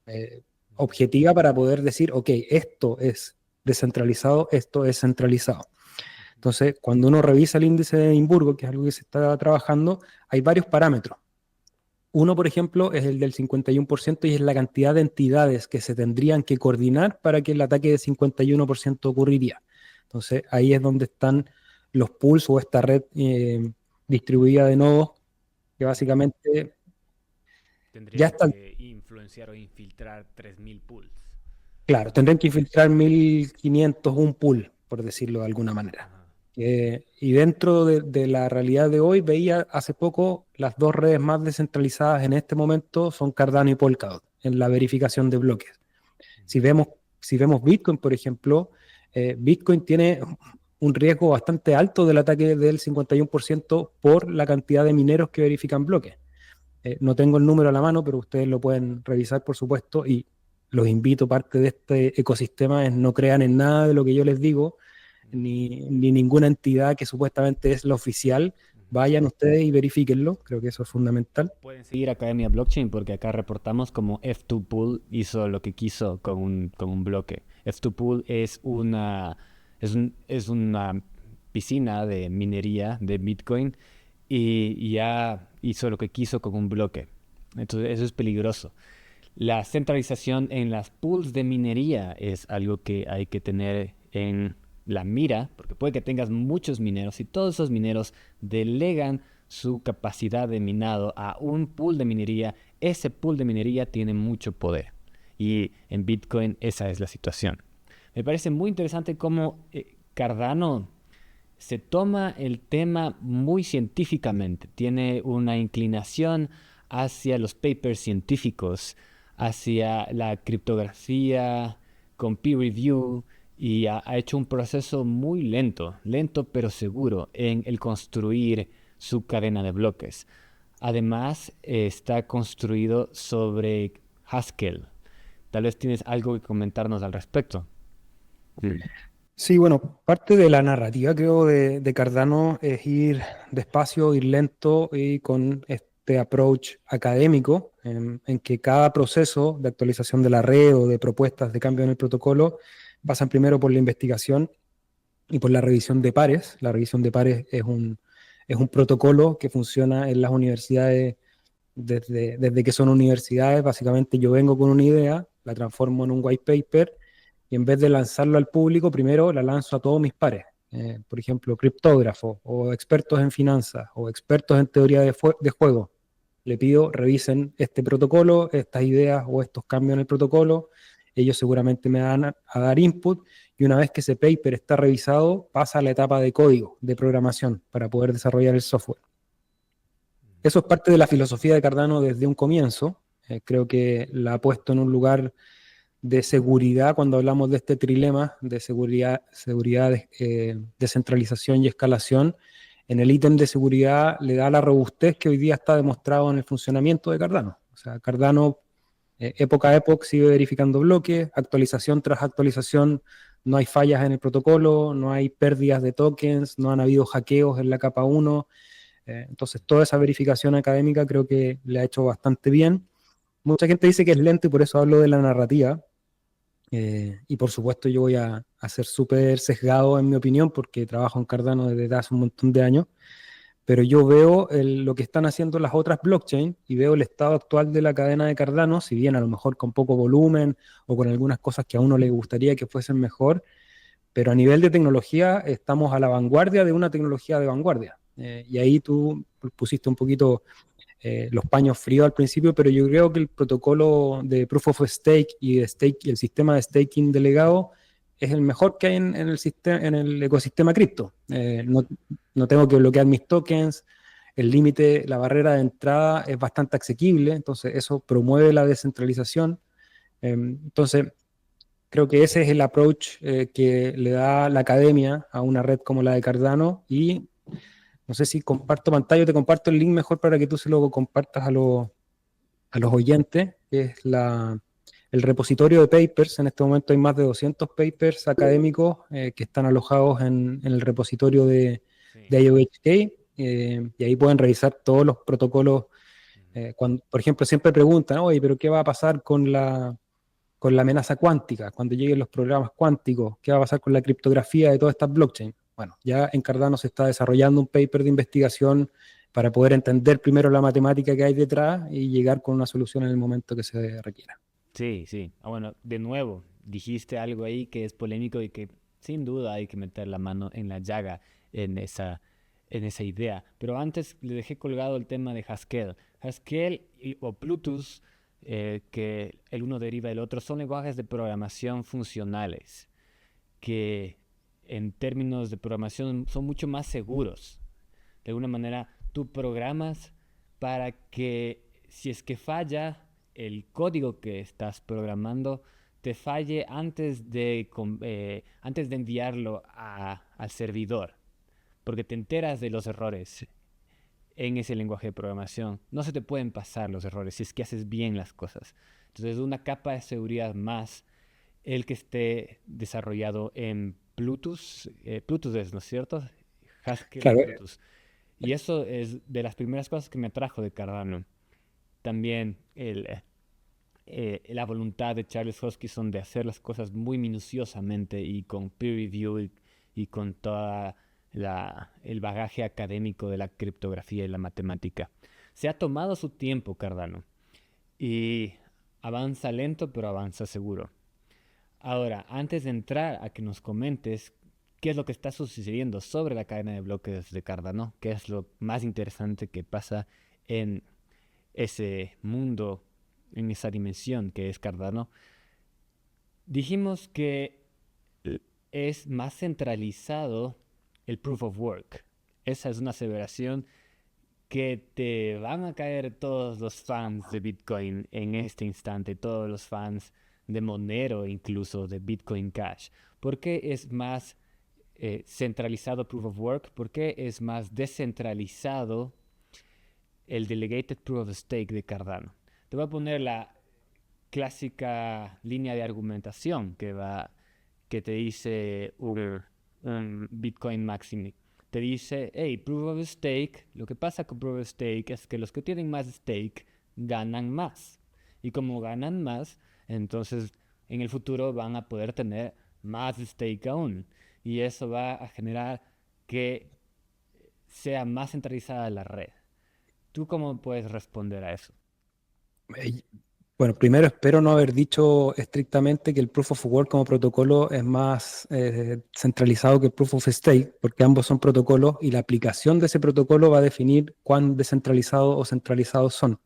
eh, objetiva para poder decir, ok, esto es descentralizado, esto es centralizado. Entonces, cuando uno revisa el índice de Edimburgo, que es algo que se está trabajando, hay varios parámetros. Uno, por ejemplo, es el del 51% y es la cantidad de entidades que se tendrían que coordinar para que el ataque de 51% ocurriría. Entonces, ahí es donde están los pools o esta red distribuida de nodos que básicamente ya Tendrían está, que influenciar o infiltrar 3000 pools. claro, tendrían que infiltrar 1500 un pool, por decirlo de alguna manera. Ajá. Y dentro de la realidad de hoy, veía hace poco las dos redes más descentralizadas en este momento son Cardano y Polkadot en la verificación de bloques. Si vemos, si vemos Bitcoin, por ejemplo, Bitcoin tiene un riesgo bastante alto del ataque del 51% por la cantidad de mineros que verifican bloques. No tengo el número a la mano, pero ustedes lo pueden revisar, por supuesto, y los invito, parte de este ecosistema es no crean en nada de lo que yo les digo, ni ninguna entidad que supuestamente es la oficial. Vayan ustedes y verifíquenlo, creo que eso es fundamental. Pueden seguir Academia Blockchain porque acá reportamos como F2Pool hizo lo que quiso con un bloque. F2Pool es una piscina de minería de Bitcoin y ya hizo lo que quiso con un bloque. Entonces eso es peligroso. La centralización en las pools de minería es algo que hay que tener en la mira, porque puede que tengas muchos mineros y todos esos mineros delegan su capacidad de minado a un pool de minería. Ese pool de minería tiene mucho poder. Y en Bitcoin esa es la situación. Me parece muy interesante cómo Cardano se toma el tema muy científicamente, tiene una inclinación hacia los papers científicos, hacia la criptografía con peer review y ha hecho un proceso muy lento, lento pero seguro en el construir su cadena de bloques. Además, está construido sobre Haskell. Tal vez tienes algo que comentarnos al respecto. Sí. Sí, bueno, parte de la narrativa, creo, de Cardano es ir despacio, ir lento y con este approach académico en que cada proceso de actualización de la red o de propuestas de cambio en el protocolo pasan primero por la investigación y por la revisión de pares. La revisión de pares es un protocolo que funciona en las universidades desde que son universidades. Básicamente yo vengo con una idea, la transformo en un white paper y en vez de lanzarlo al público, primero la lanzo a todos mis pares. Por ejemplo, criptógrafos o expertos en finanzas o expertos en teoría de juego. Le pido, revisen este protocolo, estas ideas o estos cambios en el protocolo. Ellos seguramente me van a dar input y una vez que ese paper está revisado, pasa a la etapa de código, de programación, para poder desarrollar el software. Eso es parte de la filosofía de Cardano desde un comienzo. Creo que la ha puesto en un lugar de seguridad cuando hablamos de este trilema de seguridad, descentralización y escalación. En el ítem de seguridad le da la robustez que hoy día está demostrado en el funcionamiento de Cardano. O sea, Cardano, época a época, sigue verificando bloques, actualización tras actualización, no hay fallas en el protocolo, no hay pérdidas de tokens, no han habido hackeos en la capa 1. Entonces, toda esa verificación académica creo que le ha hecho bastante bien. Mucha gente dice que es lento y por eso hablo de la narrativa. Y por supuesto yo voy a ser súper sesgado en mi opinión porque trabajo en Cardano desde hace un montón de años, pero yo veo lo que están haciendo las otras blockchains y veo el estado actual de la cadena de Cardano, si bien a lo mejor con poco volumen o con algunas cosas que a uno le gustaría que fuesen mejor, pero a nivel de tecnología estamos a la vanguardia de una tecnología de vanguardia. Y ahí tú pusiste un poquito los paños fríos al principio, pero yo creo que el protocolo de Proof of Stake y, el sistema de staking delegado es el mejor que hay en el, en el ecosistema cripto. No tengo que bloquear mis tokens, el límite, la barrera de entrada es bastante asequible, entonces eso promueve la descentralización. Entonces, creo que ese es el approach que le da la academia a una red como la de Cardano y no sé si comparto pantalla o te comparto el link mejor para que tú se lo compartas a los oyentes, que es el repositorio de papers. En este momento hay más de 200 papers académicos que están alojados en el repositorio Sí. de IOHK y ahí pueden revisar todos los protocolos. Cuando, por ejemplo, siempre preguntan, oye, pero ¿qué va a pasar con la amenaza cuántica, cuando lleguen los programas cuánticos? ¿Qué va a pasar con la criptografía de todas estas blockchains? Bueno, ya en Cardano se está desarrollando un paper de investigación para poder entender primero la matemática que hay detrás y llegar con una solución en el momento que se requiera. Sí, sí. Bueno, de nuevo, dijiste algo ahí que es polémico y que sin duda hay que meter la mano en la llaga en en esa idea. Pero antes le dejé colgado el tema de Haskell. Haskell o Plutus, que el uno deriva del otro, son lenguajes de programación funcionales que en términos de programación son mucho más seguros. De alguna manera, tú programas para que si es que falla el código que estás programando, te falle antes de enviarlo al servidor, porque te enteras de los errores en ese lenguaje de programación. No se te pueden pasar los errores si es que haces bien las cosas. Entonces, una capa de seguridad más el que esté desarrollado en Plutus. Plutus es, ¿no es cierto? Haskell y Claro, Plutus. Y eso es de las primeras cosas que me atrajo de Cardano. También la voluntad de Charles Hoskinson de hacer las cosas muy minuciosamente y con peer review y con toda el bagaje académico de la criptografía y la matemática. Se ha tomado su tiempo Cardano y avanza lento pero avanza seguro. Ahora, antes de entrar a que nos comentes qué es lo que está sucediendo sobre la cadena de bloques de Cardano, qué es lo más interesante que pasa en ese mundo, en esa dimensión que es Cardano, dijimos que es más centralizado el proof of work. Esa es una aseveración que te van a caer todos los fans de Bitcoin en este instante, todos los fans de Monero, incluso de Bitcoin Cash. ¿Por qué es más centralizado proof of work? ¿Por qué es más descentralizado el delegated proof of stake de Cardano? Te voy a poner la clásica línea de argumentación que te dice un Bitcoin Maximi. Te dice, hey, proof of stake, lo que pasa con proof of stake es que los que tienen más stake ganan más. Y como ganan más, entonces en el futuro van a poder tener más stake aún. Y eso va a generar que sea más centralizada la red. ¿Tú cómo puedes responder a eso? Eh, Bueno, primero espero no haber dicho estrictamente que el Proof of Work como protocolo es más centralizado que el Proof of Stake, porque ambos son protocolos y la aplicación de ese protocolo va a definir cuán descentralizados o centralizados son.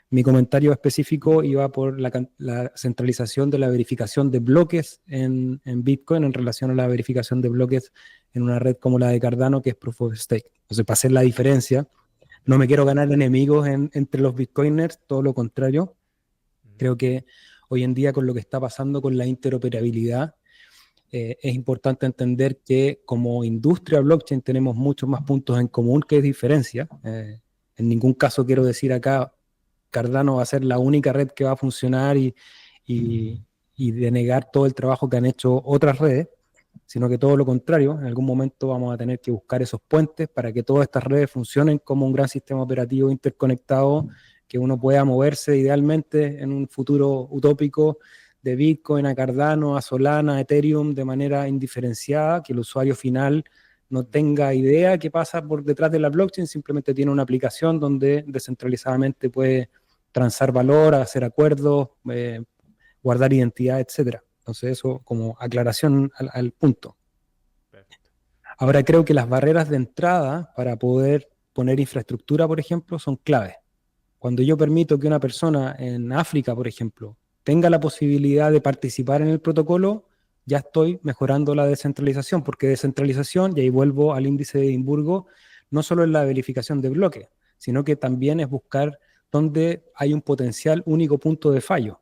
Mi comentario específico iba por la centralización de la verificación de bloques en Bitcoin en relación a la verificación de bloques en una red como la de Cardano, que es Proof of Stake. Entonces, para hacer la diferencia, no me quiero ganar enemigos entre los Bitcoiners, todo lo contrario. Creo que hoy en día con lo que está pasando con la interoperabilidad, es importante entender que como industria blockchain tenemos muchos más puntos en común que diferencias. En ningún caso quiero decir acá Cardano va a ser la única red que va a funcionar y, y denegar todo el trabajo que han hecho otras redes, sino que todo lo contrario, en algún momento vamos a tener que buscar esos puentes para que todas estas redes funcionen como un gran sistema operativo interconectado, que uno pueda moverse idealmente en un futuro utópico de Bitcoin a Cardano, a Solana, a Ethereum de manera indiferenciada, que el usuario final no tenga idea qué pasa por detrás de la blockchain, simplemente tiene una aplicación donde descentralizadamente puede transar valor, hacer acuerdos, guardar identidad, etcétera. Entonces eso como aclaración al punto. Perfecto. Ahora creo que las barreras de entrada para poder poner infraestructura, por ejemplo, son claves. Cuando yo permito que una persona en África, por ejemplo, tenga la posibilidad de participar en el protocolo, ya estoy mejorando la descentralización, porque descentralización, y ahí vuelvo al índice de Edimburgo, no solo es la verificación de bloques, sino que también es buscar dónde hay un potencial único punto de fallo.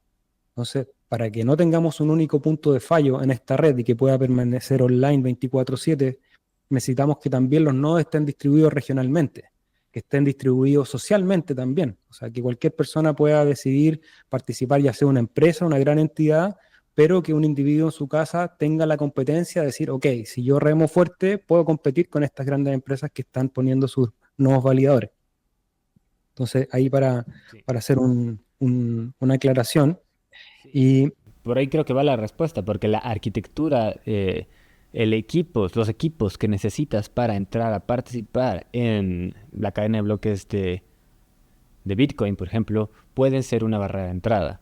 Entonces, para que no tengamos un único punto de fallo en esta red y que pueda permanecer online 24/7, necesitamos que también los nodos estén distribuidos regionalmente, que estén distribuidos socialmente también. O sea, que cualquier persona pueda decidir participar, ya sea una empresa, una gran entidad, pero que un individuo en su casa tenga la competencia de decir, ok, si yo remo fuerte, puedo competir con estas grandes empresas que están poniendo sus nuevos validadores. Entonces, ahí Sí. para hacer una aclaración. Sí, Y por ahí creo que va la respuesta, porque la arquitectura, los equipos que necesitas para entrar a participar en la cadena de bloques de Bitcoin, por ejemplo, pueden ser una barrera de entrada.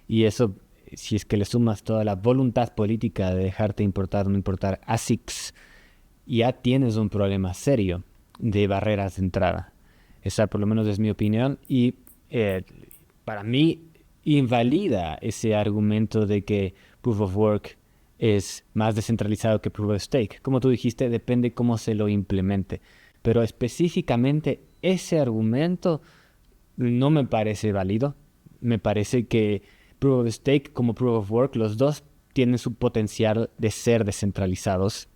Y eso, si es que le sumas toda la voluntad política de dejarte importar o no importar ASICs, ya tienes un problema serio de barreras de entrada. Esa por lo menos es mi opinión y eh, para mí invalida ese argumento de que Proof of Work es más descentralizado que Proof of Stake. Como tú dijiste, depende cómo se lo implemente. Pero específicamente ese argumento no me parece válido. Me parece que Proof of Stake como Proof of Work, los dos tienen su potencial de ser descentralizados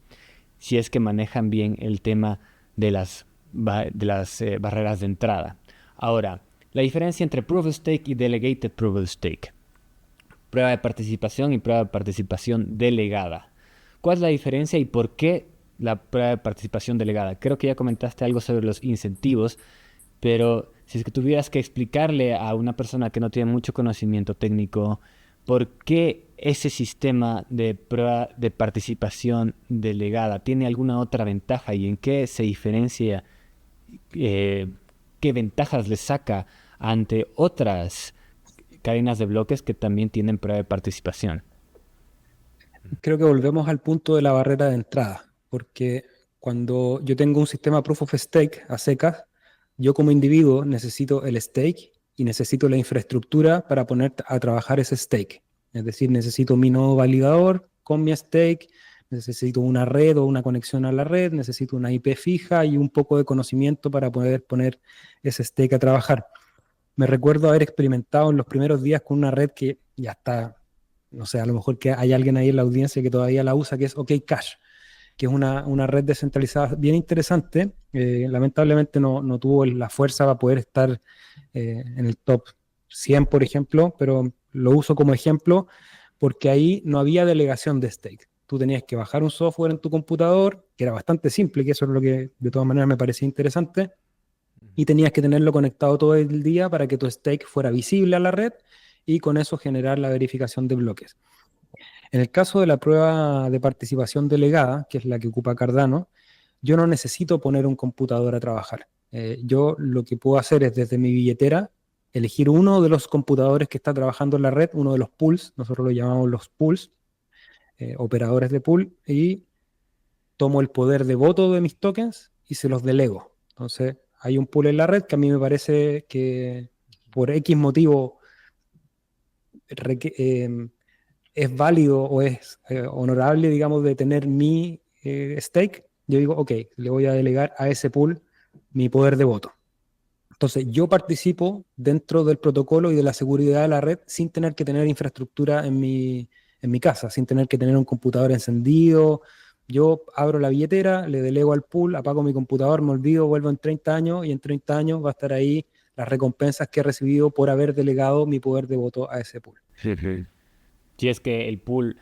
si es que manejan bien el tema de las barreras de entrada. Ahora, la diferencia entre Proof of Stake y Delegated Proof of Stake. Prueba de participación y prueba de participación delegada. ¿Cuál es la diferencia y por qué la prueba de participación delegada? Creo que ya comentaste algo sobre los incentivos, pero si es que tuvieras que explicarle a una persona que no tiene mucho conocimiento técnico por qué ese sistema de prueba de participación delegada tiene alguna otra ventaja y en qué se diferencia, eh, qué ventajas le saca ante otras cadenas de bloques que también tienen prueba de participación. creo que volvemos al punto de la barrera de entrada, porque cuando yo tengo un sistema proof of stake a secas, yo como individuo necesito el stake y necesito la infraestructura para poner a trabajar ese stake. Es decir, necesito mi nodo validador con mi stake, Necesito una red o una conexión a la red, necesito una IP fija y un poco de conocimiento para poder poner ese stake a trabajar. Me recuerdo haber experimentado en los primeros días con una red que ya está, no sé, a lo mejor que hay alguien ahí en la audiencia que todavía la usa, que es OKCash, que es una red descentralizada bien interesante. Lamentablemente no tuvo la fuerza para poder estar en el top 100, por ejemplo, pero lo uso como ejemplo porque ahí no había delegación de stake. Tú tenías que bajar un software en tu computador, que era bastante simple, que eso es lo que de todas maneras me parecía interesante, y tenías que tenerlo conectado todo el día para que tu stake fuera visible a la red y con eso generar la verificación de bloques. En el caso de la prueba de participación delegada, que es la que ocupa Cardano, yo no necesito poner un computador a trabajar. Yo lo que puedo hacer es desde mi billetera elegir uno de los computadores que está trabajando en la red, uno de los pools, nosotros lo llamamos los pools, operadores de pool, y tomo el poder de voto de mis tokens y se los delego. Entonces, hay un pool en la red que a mí me parece que por X motivo es válido o es honorable, digamos, de tener mi stake. Yo digo, ok, le voy a delegar a ese pool mi poder de voto. Entonces, yo participo dentro del protocolo y de la seguridad de la red sin tener que tener infraestructura en mi casa, sin tener que tener un computador encendido. Yo abro la billetera, le delego al pool, apago mi computador, me olvido, vuelvo en 30 años y en 30 años va a estar ahí las recompensas que he recibido por haber delegado mi poder de voto a ese pool. Sí, sí. Si es que el pool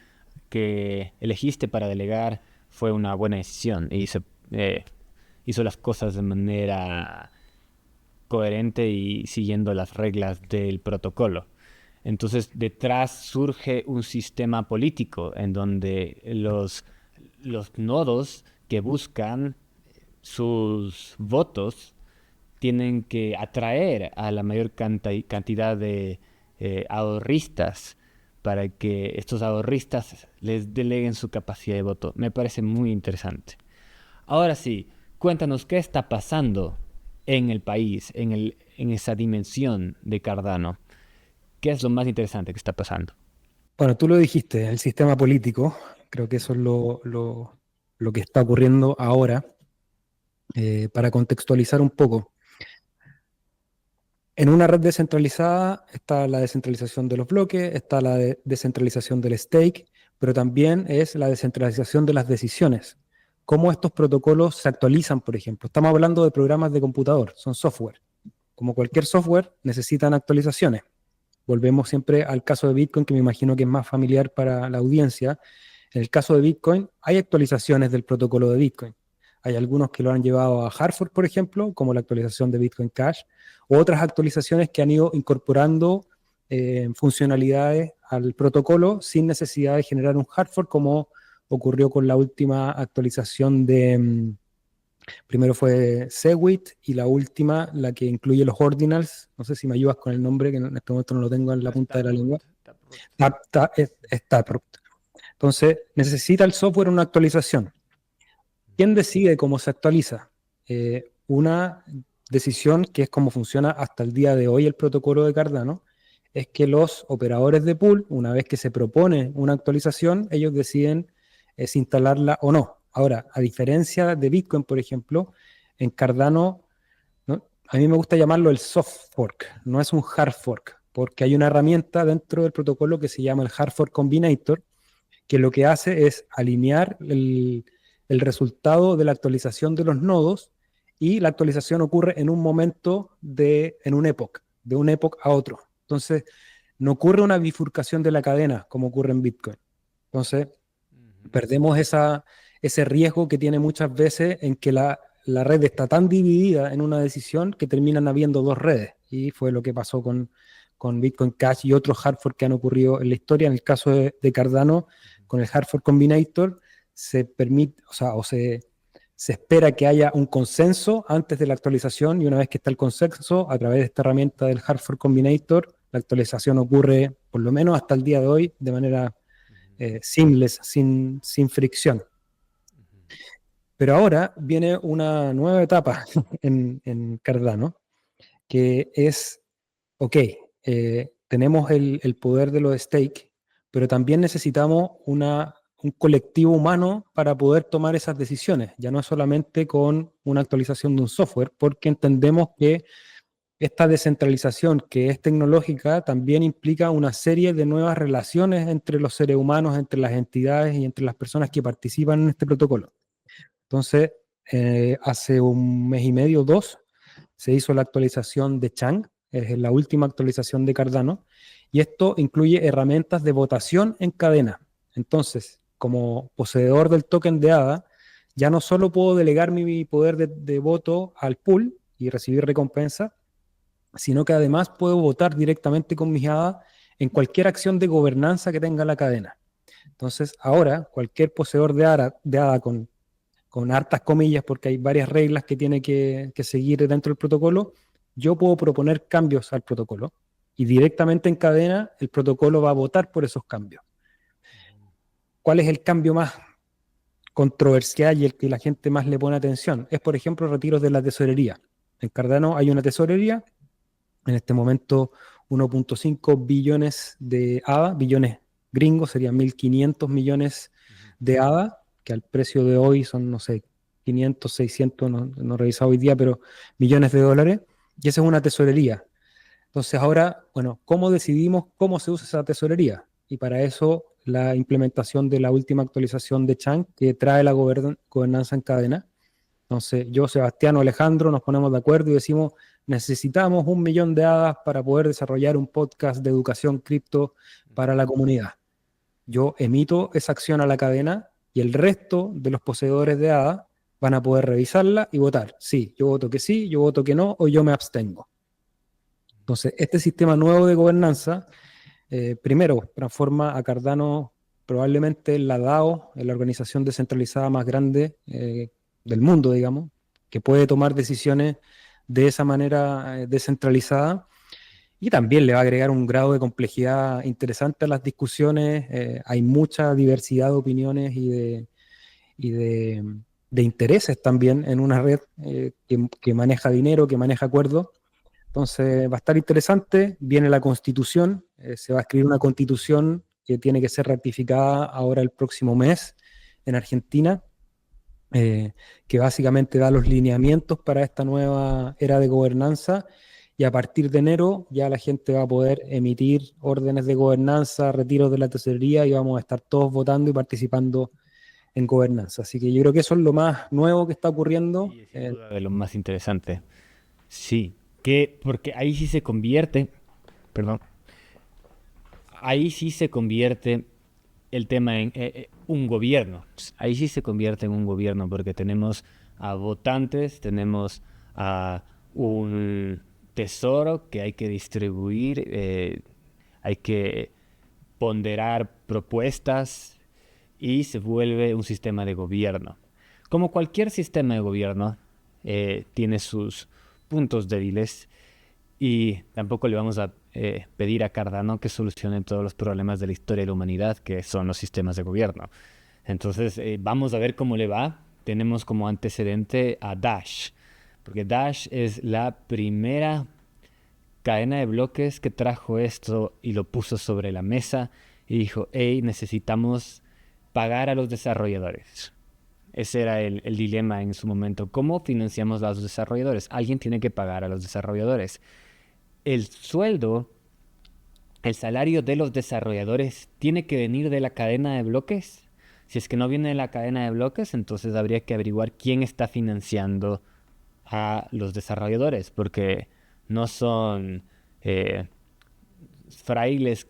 que elegiste para delegar fue una buena decisión y hizo las cosas de manera coherente y siguiendo las reglas del protocolo. Entonces, detrás surge un sistema político en donde los nodos que buscan sus votos tienen que atraer a la mayor cantidad de ahorristas para que estos ahorristas les deleguen su capacidad de voto. Me parece muy interesante. Ahora sí, cuéntanos qué está pasando en el país, en esa dimensión de Cardano. ¿Qué es lo más interesante que está pasando? Bueno, tú lo dijiste, el sistema político, creo que eso es lo que está ocurriendo ahora. Para contextualizar un poco, en una red descentralizada está la descentralización de los bloques, está la descentralización del stake, pero también es la descentralización de las decisiones. Cómo estos protocolos se actualizan, por ejemplo. Estamos hablando de programas de computador, son software. Como cualquier software, necesitan actualizaciones. Volvemos siempre al caso de Bitcoin, que me imagino que es más familiar para la audiencia. En el caso de Bitcoin, hay actualizaciones del protocolo de Bitcoin. Hay algunos que lo han llevado a Hartford, por ejemplo, como la actualización de Bitcoin Cash, u otras actualizaciones que han ido incorporando funcionalidades al protocolo sin necesidad de generar un hard fork, como ocurrió con la última actualización de, primero fue Segwit y la última, la que incluye los ordinals. No sé si me ayudas con el nombre, que en este momento no lo tengo en la La punta de la lengua. Taproot. Taproot. Es Taproot. Entonces, necesita el software una actualización. ¿Quién decide cómo se actualiza? Una decisión que es como funciona hasta el día de hoy el protocolo de Cardano, es que los operadores de pool, una vez que se propone una actualización, ellos deciden si instalarla o no. Ahora, a diferencia de Bitcoin, por ejemplo, en Cardano, ¿no? A mí me gusta llamarlo el soft fork, no es un hard fork, porque hay una herramienta dentro del protocolo que se llama el Hard Fork Combinator, que lo que hace es alinear el resultado de la actualización de los nodos y la actualización ocurre en un momento en un epoch, de un epoch a otro. Entonces, no ocurre una bifurcación de la cadena como ocurre en Bitcoin. Entonces, Ujú. perdemos ese riesgo que tiene muchas veces en que la red está tan dividida en una decisión que terminan habiendo dos redes. Y fue lo que pasó con Bitcoin Cash y otros hard forks que han ocurrido en la historia. En el caso de Cardano, con el Hard Fork Combinator, se permite, o sea, se espera que haya un consenso antes de la actualización y una vez que está el consenso, a través de esta herramienta del Hard Fork Combinator, la actualización ocurre, por lo menos hasta el día de hoy, de manera Ujú. seamless, sin fricción. Ujú. Pero ahora viene una nueva etapa en Cardano, que es, ok, tenemos el poder de los stake, pero también necesitamos un colectivo humano para poder tomar esas decisiones. Ya no es solamente con una actualización de un software, porque entendemos que esta descentralización que es tecnológica también implica una serie de nuevas relaciones entre los seres humanos, entre las entidades y entre las personas que participan en este protocolo. Entonces, hace un mes y medio, dos, se hizo la actualización de Chang, es la última actualización de Cardano, y esto incluye herramientas de votación en cadena. Entonces, como poseedor del token de ADA, ya no solo puedo delegar mi poder de voto al pool y recibir recompensa, sino que además puedo votar directamente con mis ADA en cualquier acción de gobernanza que tenga la cadena. Entonces, ahora, cualquier poseedor de ADA con hartas comillas, porque hay varias reglas que tiene que seguir dentro del protocolo, yo puedo proponer cambios al protocolo y directamente en cadena el protocolo va a votar por esos cambios. ¿Cuál es el cambio más controversial y el que la gente más le pone atención? Es, por ejemplo, retiros de la tesorería. En Cardano hay una tesorería, en este momento 1.5 billones de ADA, billones gringos, serían 1.500 millones de ADA, que al precio de hoy son, no sé, 500, 600, no he revisado hoy día, pero millones de dólares, y esa es una tesorería. Entonces ahora, bueno, ¿cómo decidimos cómo se usa esa tesorería? Y para eso la implementación de la última actualización de Chang, que trae la gobernanza en cadena. Entonces yo, Sebastián o Alejandro nos ponemos de acuerdo y decimos, necesitamos 1 millón de hadas para poder desarrollar un podcast de educación cripto para la comunidad. Yo emito esa acción a la cadena y el resto de los poseedores de ADA van a poder revisarla y votar. Sí, yo voto que sí, yo voto que no o yo me abstengo. Entonces, este sistema nuevo de gobernanza, primero, transforma a Cardano probablemente en la DAO, en la organización descentralizada más grande del mundo, digamos, que puede tomar decisiones de esa manera descentralizada y también le va a agregar un grado de complejidad interesante a las discusiones. Hay mucha diversidad de opiniones y de intereses también en una red que maneja dinero, que maneja acuerdos. Entonces va a estar interesante, viene la constitución, se va a escribir una constitución que tiene que ser ratificada ahora el próximo mes en Argentina, que básicamente da los lineamientos para esta nueva era de gobernanza y a partir de enero ya la gente va a poder emitir órdenes de gobernanza, retiros de la tesorería y vamos a estar todos votando y participando en gobernanza. Así que yo creo que eso es lo más nuevo que está ocurriendo. Sí, es sin duda de lo más interesante. Sí, que porque ahí sí se convierte, perdón, ahí sí se convierte el tema en un gobierno. Ahí sí se convierte en un gobierno porque tenemos a votantes, tenemos a un tesoro que hay que distribuir, hay que ponderar propuestas y se vuelve un sistema de gobierno. Como cualquier sistema de gobierno, tiene sus puntos débiles y tampoco le vamos a pedir a Cardano que solucione todos los problemas de la historia de la humanidad, que son los sistemas de gobierno. Entonces, vamos a ver cómo le va. Tenemos como antecedente a Dash, porque Dash es la primera cadena de bloques que trajo esto y lo puso sobre la mesa y dijo, hey, necesitamos pagar a los desarrolladores. Ese era el dilema en su momento. ¿Cómo financiamos a los desarrolladores? Alguien tiene que pagar a los desarrolladores. El sueldo, el salario de los desarrolladores tiene que venir de la cadena de bloques. Si es que no viene de la cadena de bloques, entonces habría que averiguar quién está financiando a los desarrolladores, porque no son eh, frailes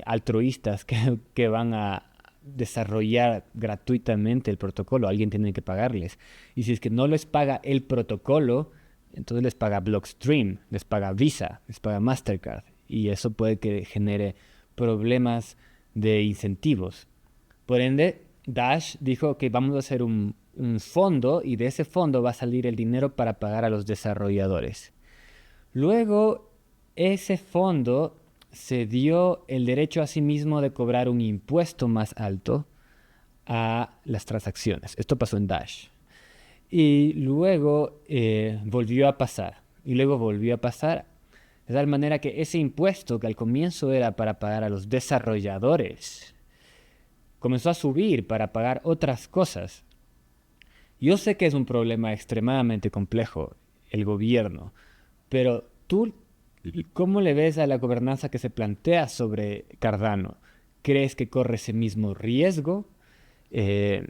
altruistas que van a desarrollar gratuitamente el protocolo, alguien tiene que pagarles. Y si es que no les paga el protocolo, entonces les paga Blockstream, les paga Visa, les paga Mastercard. Y eso puede que genere problemas de incentivos. Por ende, Dash dijo que vamos a hacer un fondo y de ese fondo va a salir el dinero para pagar a los desarrolladores. Luego, ese fondo se dio el derecho a sí mismo de cobrar un impuesto más alto a las transacciones. Esto pasó en Dash. Y luego volvió a pasar. Y luego volvió a pasar. De tal manera que ese impuesto que al comienzo era para pagar a los desarrolladores, comenzó a subir para pagar otras cosas. Yo sé que es un problema extremadamente complejo, el gobierno, pero tú, ¿cómo le ves a la gobernanza que se plantea sobre Cardano? ¿Crees que corre ese mismo riesgo? Eh,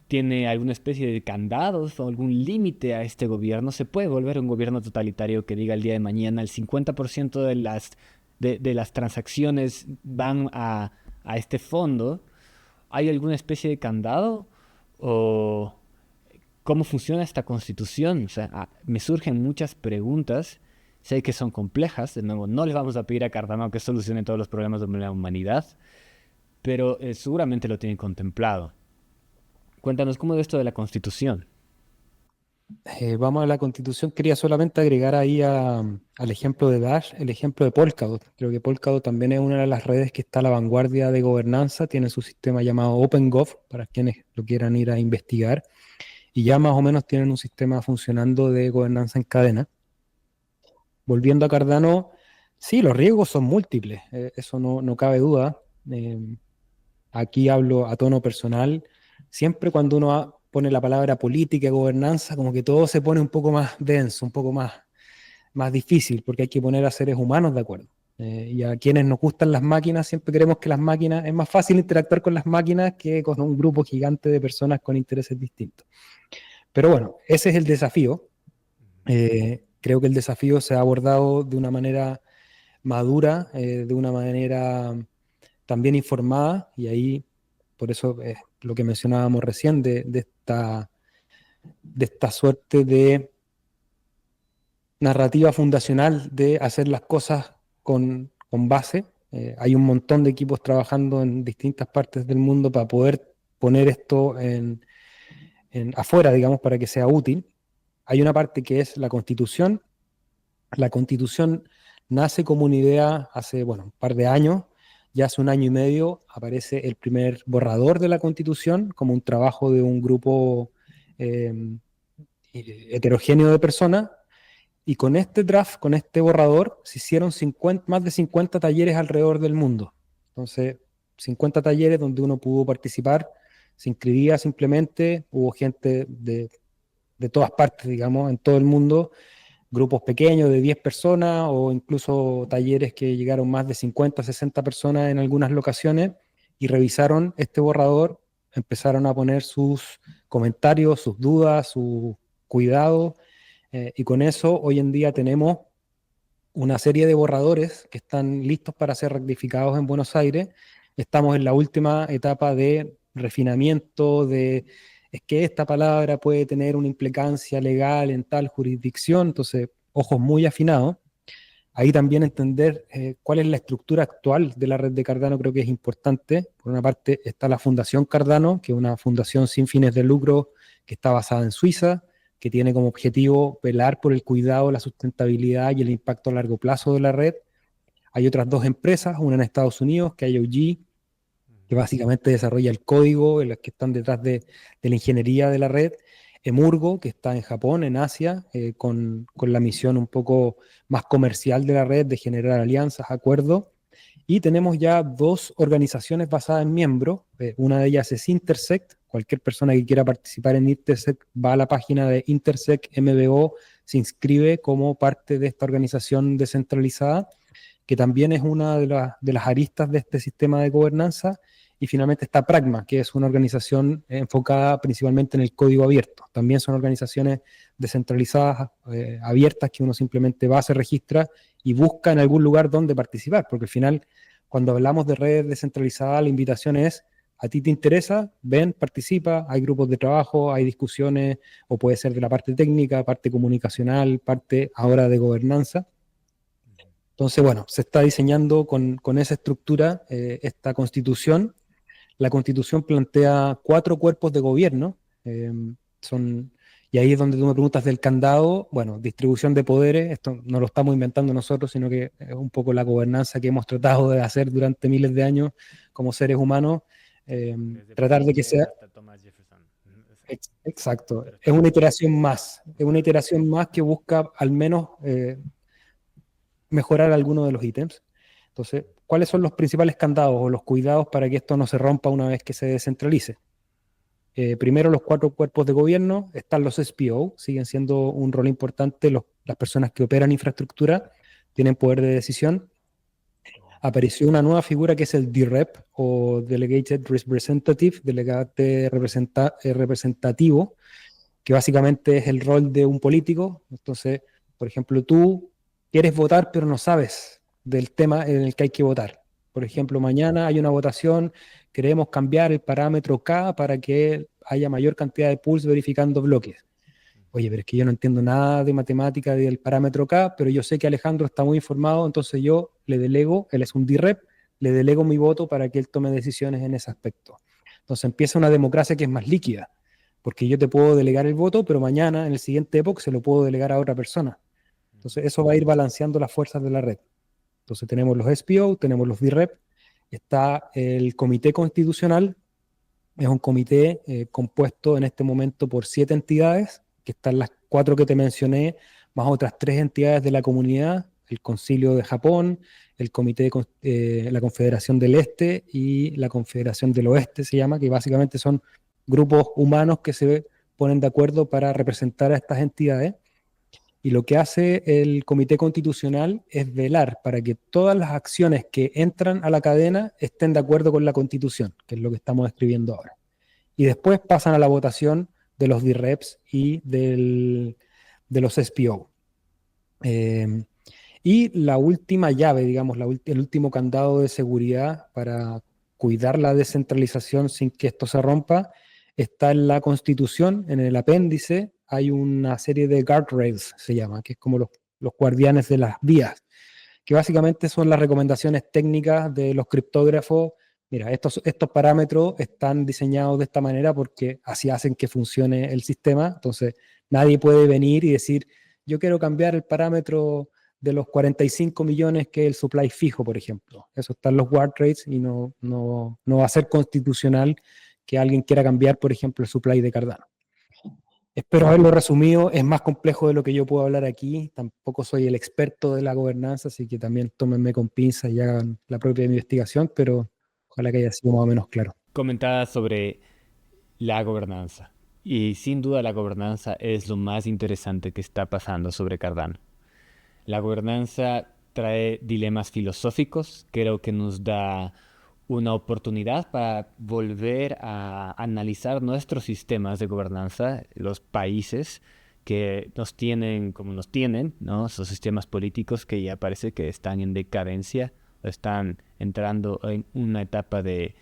¿Tiene alguna especie de candados o algún límite a este gobierno? ¿Se puede volver un gobierno totalitario que diga el día de mañana el 50% de las transacciones van a este fondo? ¿Hay alguna especie de candado? ¿O cómo funciona esta constitución? O sea, me surgen muchas preguntas. Sé que son complejas. De nuevo, no le vamos a pedir a Cardano que solucione todos los problemas de la humanidad, pero seguramente lo tienen contemplado. Cuéntanos cómo es esto de la constitución. Vamos a la Constitución. Quería solamente agregar ahí al ejemplo de Dash, el ejemplo de Polkadot. Creo que Polkadot también es una de las redes que está a la vanguardia de gobernanza. Tiene su sistema llamado OpenGov, para quienes lo quieran ir a investigar. Y ya más o menos tienen un sistema funcionando de gobernanza en cadena. Volviendo a Cardano, sí, los riesgos son múltiples, eso no cabe duda. Eh, Aquí hablo a tono personal. Siempre cuando uno pone la palabra política y gobernanza, como que todo se pone un poco más denso, un poco más difícil, porque hay que poner a seres humanos de acuerdo. Y a quienes nos gustan las máquinas, siempre creemos que las máquinas, es más fácil interactuar con las máquinas que con un grupo gigante de personas con intereses distintos. Pero bueno, ese es el desafío. Creo que el desafío se ha abordado de una manera madura, de una manera también informada, y ahí, por eso lo que mencionábamos recién, de esta suerte de narrativa fundacional de hacer las cosas con base. Hay un montón de equipos trabajando en distintas partes del mundo para poder poner esto afuera, digamos, para que sea útil. Hay una parte que es la Constitución. La Constitución nace como una idea hace, bueno, un par de años. Ya hace un año y medio aparece el primer borrador de la Constitución como un trabajo de un grupo eh, heterogéneo de personas. Y con este draft, con este borrador, se hicieron más de 50 talleres alrededor del mundo. Entonces, 50 talleres donde uno pudo participar, se inscribía simplemente, hubo gente de todas partes, digamos, en todo el mundo, grupos pequeños de 10 personas o incluso talleres que llegaron más de 50, 60 personas en algunas locaciones y revisaron este borrador, empezaron a poner sus comentarios, sus dudas, sus cuidados, y con eso hoy en día tenemos una serie de borradores que están listos para ser rectificados en Buenos Aires. Estamos en la última etapa de refinamiento de, es que esta palabra puede tener una implicancia legal en tal jurisdicción, entonces ojos muy afinados. Ahí también entender cuál es la estructura actual de la red de Cardano creo que es importante. Por una parte está la Fundación Cardano, que es una fundación sin fines de lucro que está basada en Suiza, que tiene como objetivo velar por el cuidado, la sustentabilidad y el impacto a largo plazo de la red. Hay otras dos empresas, una en Estados Unidos, que es IOG, que básicamente desarrolla el código, las que están detrás de la ingeniería de la red. Emurgo, que está en Japón, en Asia, con la misión un poco más comercial de la red, de generar alianzas, acuerdos. Y tenemos ya dos organizaciones basadas en miembros. Una de ellas es Intersect. Cualquier persona que quiera participar en Intersect va a la página de Intersect MBO, se inscribe como parte de esta organización descentralizada, que también es una de las aristas de este sistema de gobernanza. Y finalmente está Pragma, que es una organización enfocada principalmente en el código abierto. También son organizaciones descentralizadas, abiertas, que uno simplemente va, se registra y busca en algún lugar donde participar, porque al final, cuando hablamos de redes descentralizadas, la invitación es, a ti te interesa, ven, participa, hay grupos de trabajo, hay discusiones, o puede ser de la parte técnica, parte comunicacional, parte ahora de gobernanza. Entonces, bueno, se está diseñando con esa estructura esta constitución. La constitución plantea 4 cuerpos de gobierno, eh, son, y ahí es donde tú me preguntas del candado. Bueno, distribución de poderes, esto no lo estamos inventando nosotros, sino que es un poco la gobernanza que hemos tratado de hacer durante miles de años como seres humanos, Desde tratar de que Pinochet sea. hasta Thomas Jefferson. Exacto, es una Perfecto. iteración más, es una iteración más que busca al menos mejorar algunos de los ítems. Entonces, ¿cuáles son los principales candados o los cuidados para que esto no se rompa una vez que se descentralice? Primero, los 4 cuerpos de gobierno, están los SPO, siguen siendo un rol importante, las personas que operan infraestructura tienen poder de decisión. Apareció una nueva figura que es el DREP o Delegated Representative, delegate representativo, que básicamente es el rol de un político. Entonces, por ejemplo, tú quieres votar pero no sabes del tema en el que hay que votar. Por ejemplo, mañana hay una votación, queremos cambiar el parámetro K para que haya mayor cantidad de pools verificando bloques. Oye, pero es que yo no entiendo nada de matemática del parámetro K, pero yo sé que Alejandro está muy informado, entonces yo le delego, él es un DREP, le delego mi voto para que él tome decisiones en ese aspecto. Entonces empieza una democracia que es más líquida, porque yo te puedo delegar el voto, pero mañana, en el siguiente época, se lo puedo delegar a otra persona. Entonces eso va a ir balanceando las fuerzas de la red. Entonces tenemos los SPO, tenemos los DREP, está el Comité Constitucional, es un comité compuesto en este momento por 7 entidades, que están las 4 que te mencioné, más otras 3 entidades de la comunidad, el Concilio de Japón, el Comité de la Confederación del Este y la Confederación del Oeste se llama, que básicamente son grupos humanos que se ponen de acuerdo para representar a estas entidades. Y lo que hace el Comité Constitucional es velar para que todas las acciones que entran a la cadena estén de acuerdo con la Constitución, que es lo que estamos escribiendo ahora. Y después pasan a la votación de los DREPs y de los SPO. Y la última llave, digamos, el último candado de seguridad para cuidar la descentralización sin que esto se rompa, está en la Constitución, en el apéndice, hay una serie de guardrails, se llama, que es como los guardianes de las vías, que básicamente son las recomendaciones técnicas de los criptógrafos. Mira, estos parámetros están diseñados de esta manera porque así hacen que funcione el sistema. Entonces, nadie puede venir y decir, yo quiero cambiar el parámetro de los 45 millones que es el supply fijo, por ejemplo. Eso está en los guardrails y no va a ser constitucional que alguien quiera cambiar, por ejemplo, el supply de Cardano. Espero haberlo resumido, es más complejo de lo que yo puedo hablar aquí, tampoco soy el experto de la gobernanza, así que también tómenme con pinzas y hagan la propia investigación, pero ojalá que haya sido más o menos claro. Comentada sobre la gobernanza. Y sin duda la gobernanza es lo más interesante que está pasando sobre Cardano. La gobernanza trae dilemas filosóficos, creo que nos da una oportunidad para volver a analizar nuestros sistemas de gobernanza, los países que nos tienen como nos tienen, ¿no? Esos sistemas políticos que ya parece que están en decadencia, o están entrando en una etapa de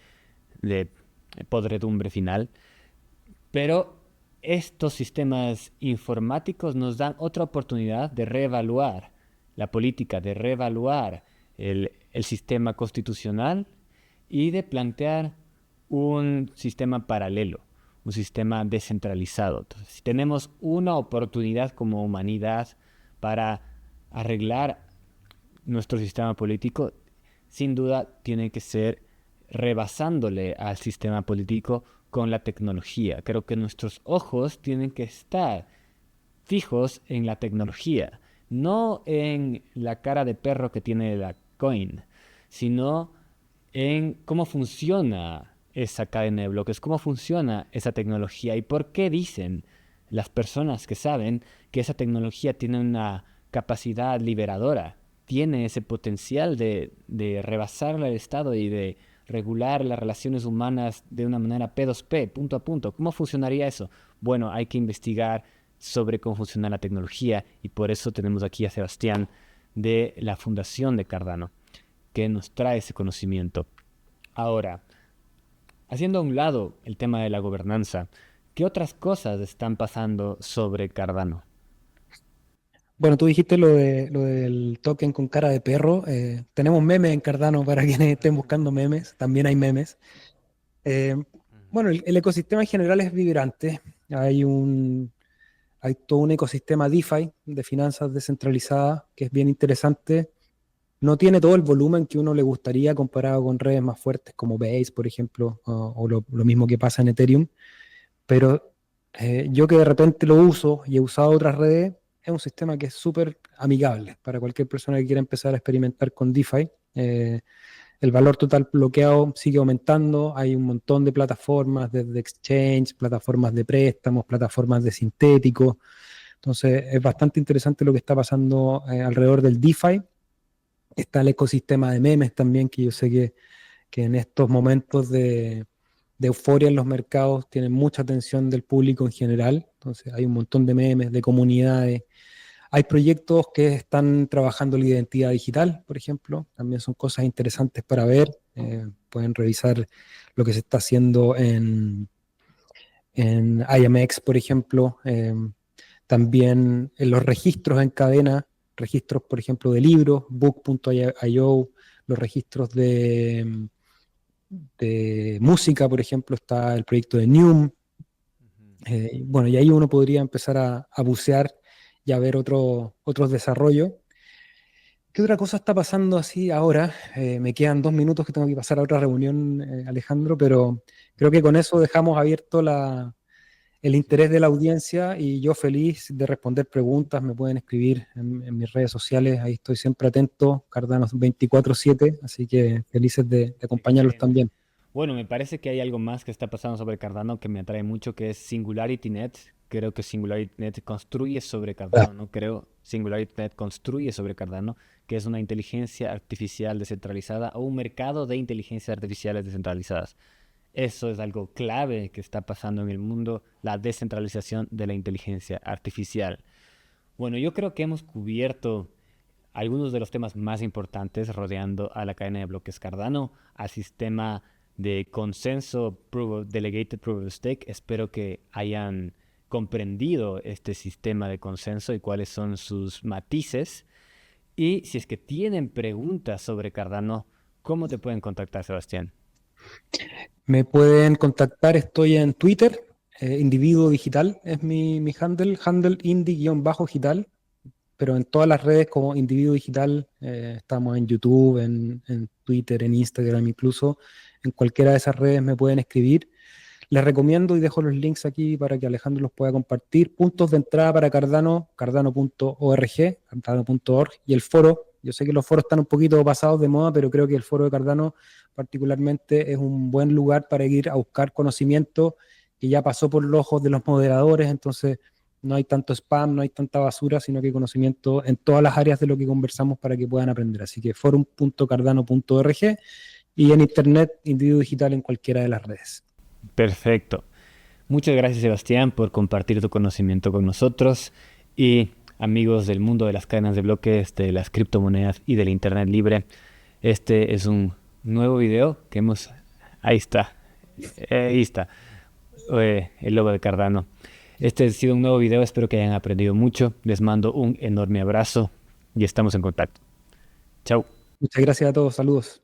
podredumbre final. Pero estos sistemas informáticos nos dan otra oportunidad de reevaluar la política, de reevaluar el sistema constitucional y de plantear un sistema paralelo, un sistema descentralizado. Entonces, si tenemos una oportunidad como humanidad para arreglar nuestro sistema político, sin duda tiene que ser rebasándole al sistema político con la tecnología. Creo que nuestros ojos tienen que estar fijos en la tecnología, no en la cara de perro que tiene la coin, sino en cómo funciona esa cadena de bloques, cómo funciona esa tecnología y por qué dicen las personas que saben que esa tecnología tiene una capacidad liberadora, tiene ese potencial de rebasar al Estado y de regular las relaciones humanas de una manera P2P, punto a punto. ¿Cómo funcionaría eso? Bueno, hay que investigar sobre cómo funciona la tecnología y por eso tenemos aquí a Sebastián de la Fundación de Cardano, que nos trae ese conocimiento. Ahora, haciendo a un lado el tema de la gobernanza, ¿qué otras cosas están pasando sobre Cardano? Bueno, tú dijiste lo del token con cara de perro. Tenemos memes en Cardano para quienes estén buscando memes. También hay memes. Eh, bueno, el ecosistema en general es vibrante. Hay todo un ecosistema DeFi de finanzas descentralizadas que es bien interesante. No tiene todo el volumen que uno le gustaría comparado con redes más fuertes como Base, por ejemplo, o lo mismo que pasa en Ethereum. Pero yo que de repente lo uso y he usado otras redes, es un sistema que es súper amigable para cualquier persona que quiera empezar a experimentar con DeFi. El valor total bloqueado sigue aumentando, hay un montón de plataformas, desde exchange, plataformas de préstamos, plataformas de sintéticos. Entonces es bastante interesante lo que está pasando alrededor del DeFi. Está el ecosistema de memes también, que yo sé que en estos momentos de euforia en los mercados tienen mucha atención del público en general. Entonces hay un montón de memes, de comunidades. Hay proyectos que están trabajando la identidad digital, por ejemplo. También son cosas interesantes para ver. Pueden revisar lo que se está haciendo en IMX, por ejemplo. También en los registros en cadena, registros, por ejemplo, de libros, book.io, los registros de música, por ejemplo, está el proyecto de Neum. Ujú. Bueno, y ahí uno podría empezar a bucear y a ver otros desarrollos. ¿Qué otra cosa está pasando así ahora? Me quedan 2 minutos que tengo que pasar a otra reunión, Alejandro, pero creo que con eso dejamos abierto el interés de la audiencia y yo feliz de responder preguntas. Me pueden escribir en mis redes sociales, ahí estoy siempre atento, Cardano 24/7, así que felices de acompañarlos Excelente. también. Bueno, me parece que hay algo más que está pasando sobre Cardano que me atrae mucho, que es SingularityNet. Creo que SingularityNet construye sobre Ah, Cardano, no creo. SingularityNet construye sobre Cardano, que es una inteligencia artificial descentralizada o un mercado de inteligencias artificiales descentralizadas. Eso es algo clave que está pasando en el mundo, la descentralización de la inteligencia artificial. Bueno, yo creo que hemos cubierto algunos de los temas más importantes rodeando a la cadena de bloques Cardano, al sistema de consenso Delegated Proof of Stake. Espero que hayan comprendido este sistema de consenso y cuáles son sus matices. Y si es que tienen preguntas sobre Cardano, ¿cómo te pueden contactar, Sebastián? me pueden contactar, estoy en Twitter, individuo digital es mi handle indie-digital, pero en todas las redes como individuo digital, estamos en YouTube, en Twitter, en Instagram incluso, en cualquiera de esas redes me pueden escribir. Les recomiendo y dejo los links aquí para que Alejandro los pueda compartir. Puntos de entrada para Cardano, cardano.org y el foro. Yo sé que los foros están un poquito pasados de moda, pero creo que el foro de Cardano particularmente es un buen lugar para ir a buscar conocimiento que ya pasó por los ojos de los moderadores, entonces no hay tanto spam, no hay tanta basura, sino que conocimiento en todas las áreas de lo que conversamos para que puedan aprender. Así que forum.cardano.org y en internet, individuo digital en cualquiera de las redes. Perfecto. Muchas gracias, Sebastián, por compartir tu conocimiento con nosotros y amigos del mundo de las cadenas de bloques, de las criptomonedas y del Internet libre. Este es un nuevo video que hemos... Ahí está. Ahí está. El logo de Cardano. Este ha sido un nuevo video. Espero que hayan aprendido mucho. Les mando un enorme abrazo y estamos en contacto. Chao. Muchas gracias a todos, saludos.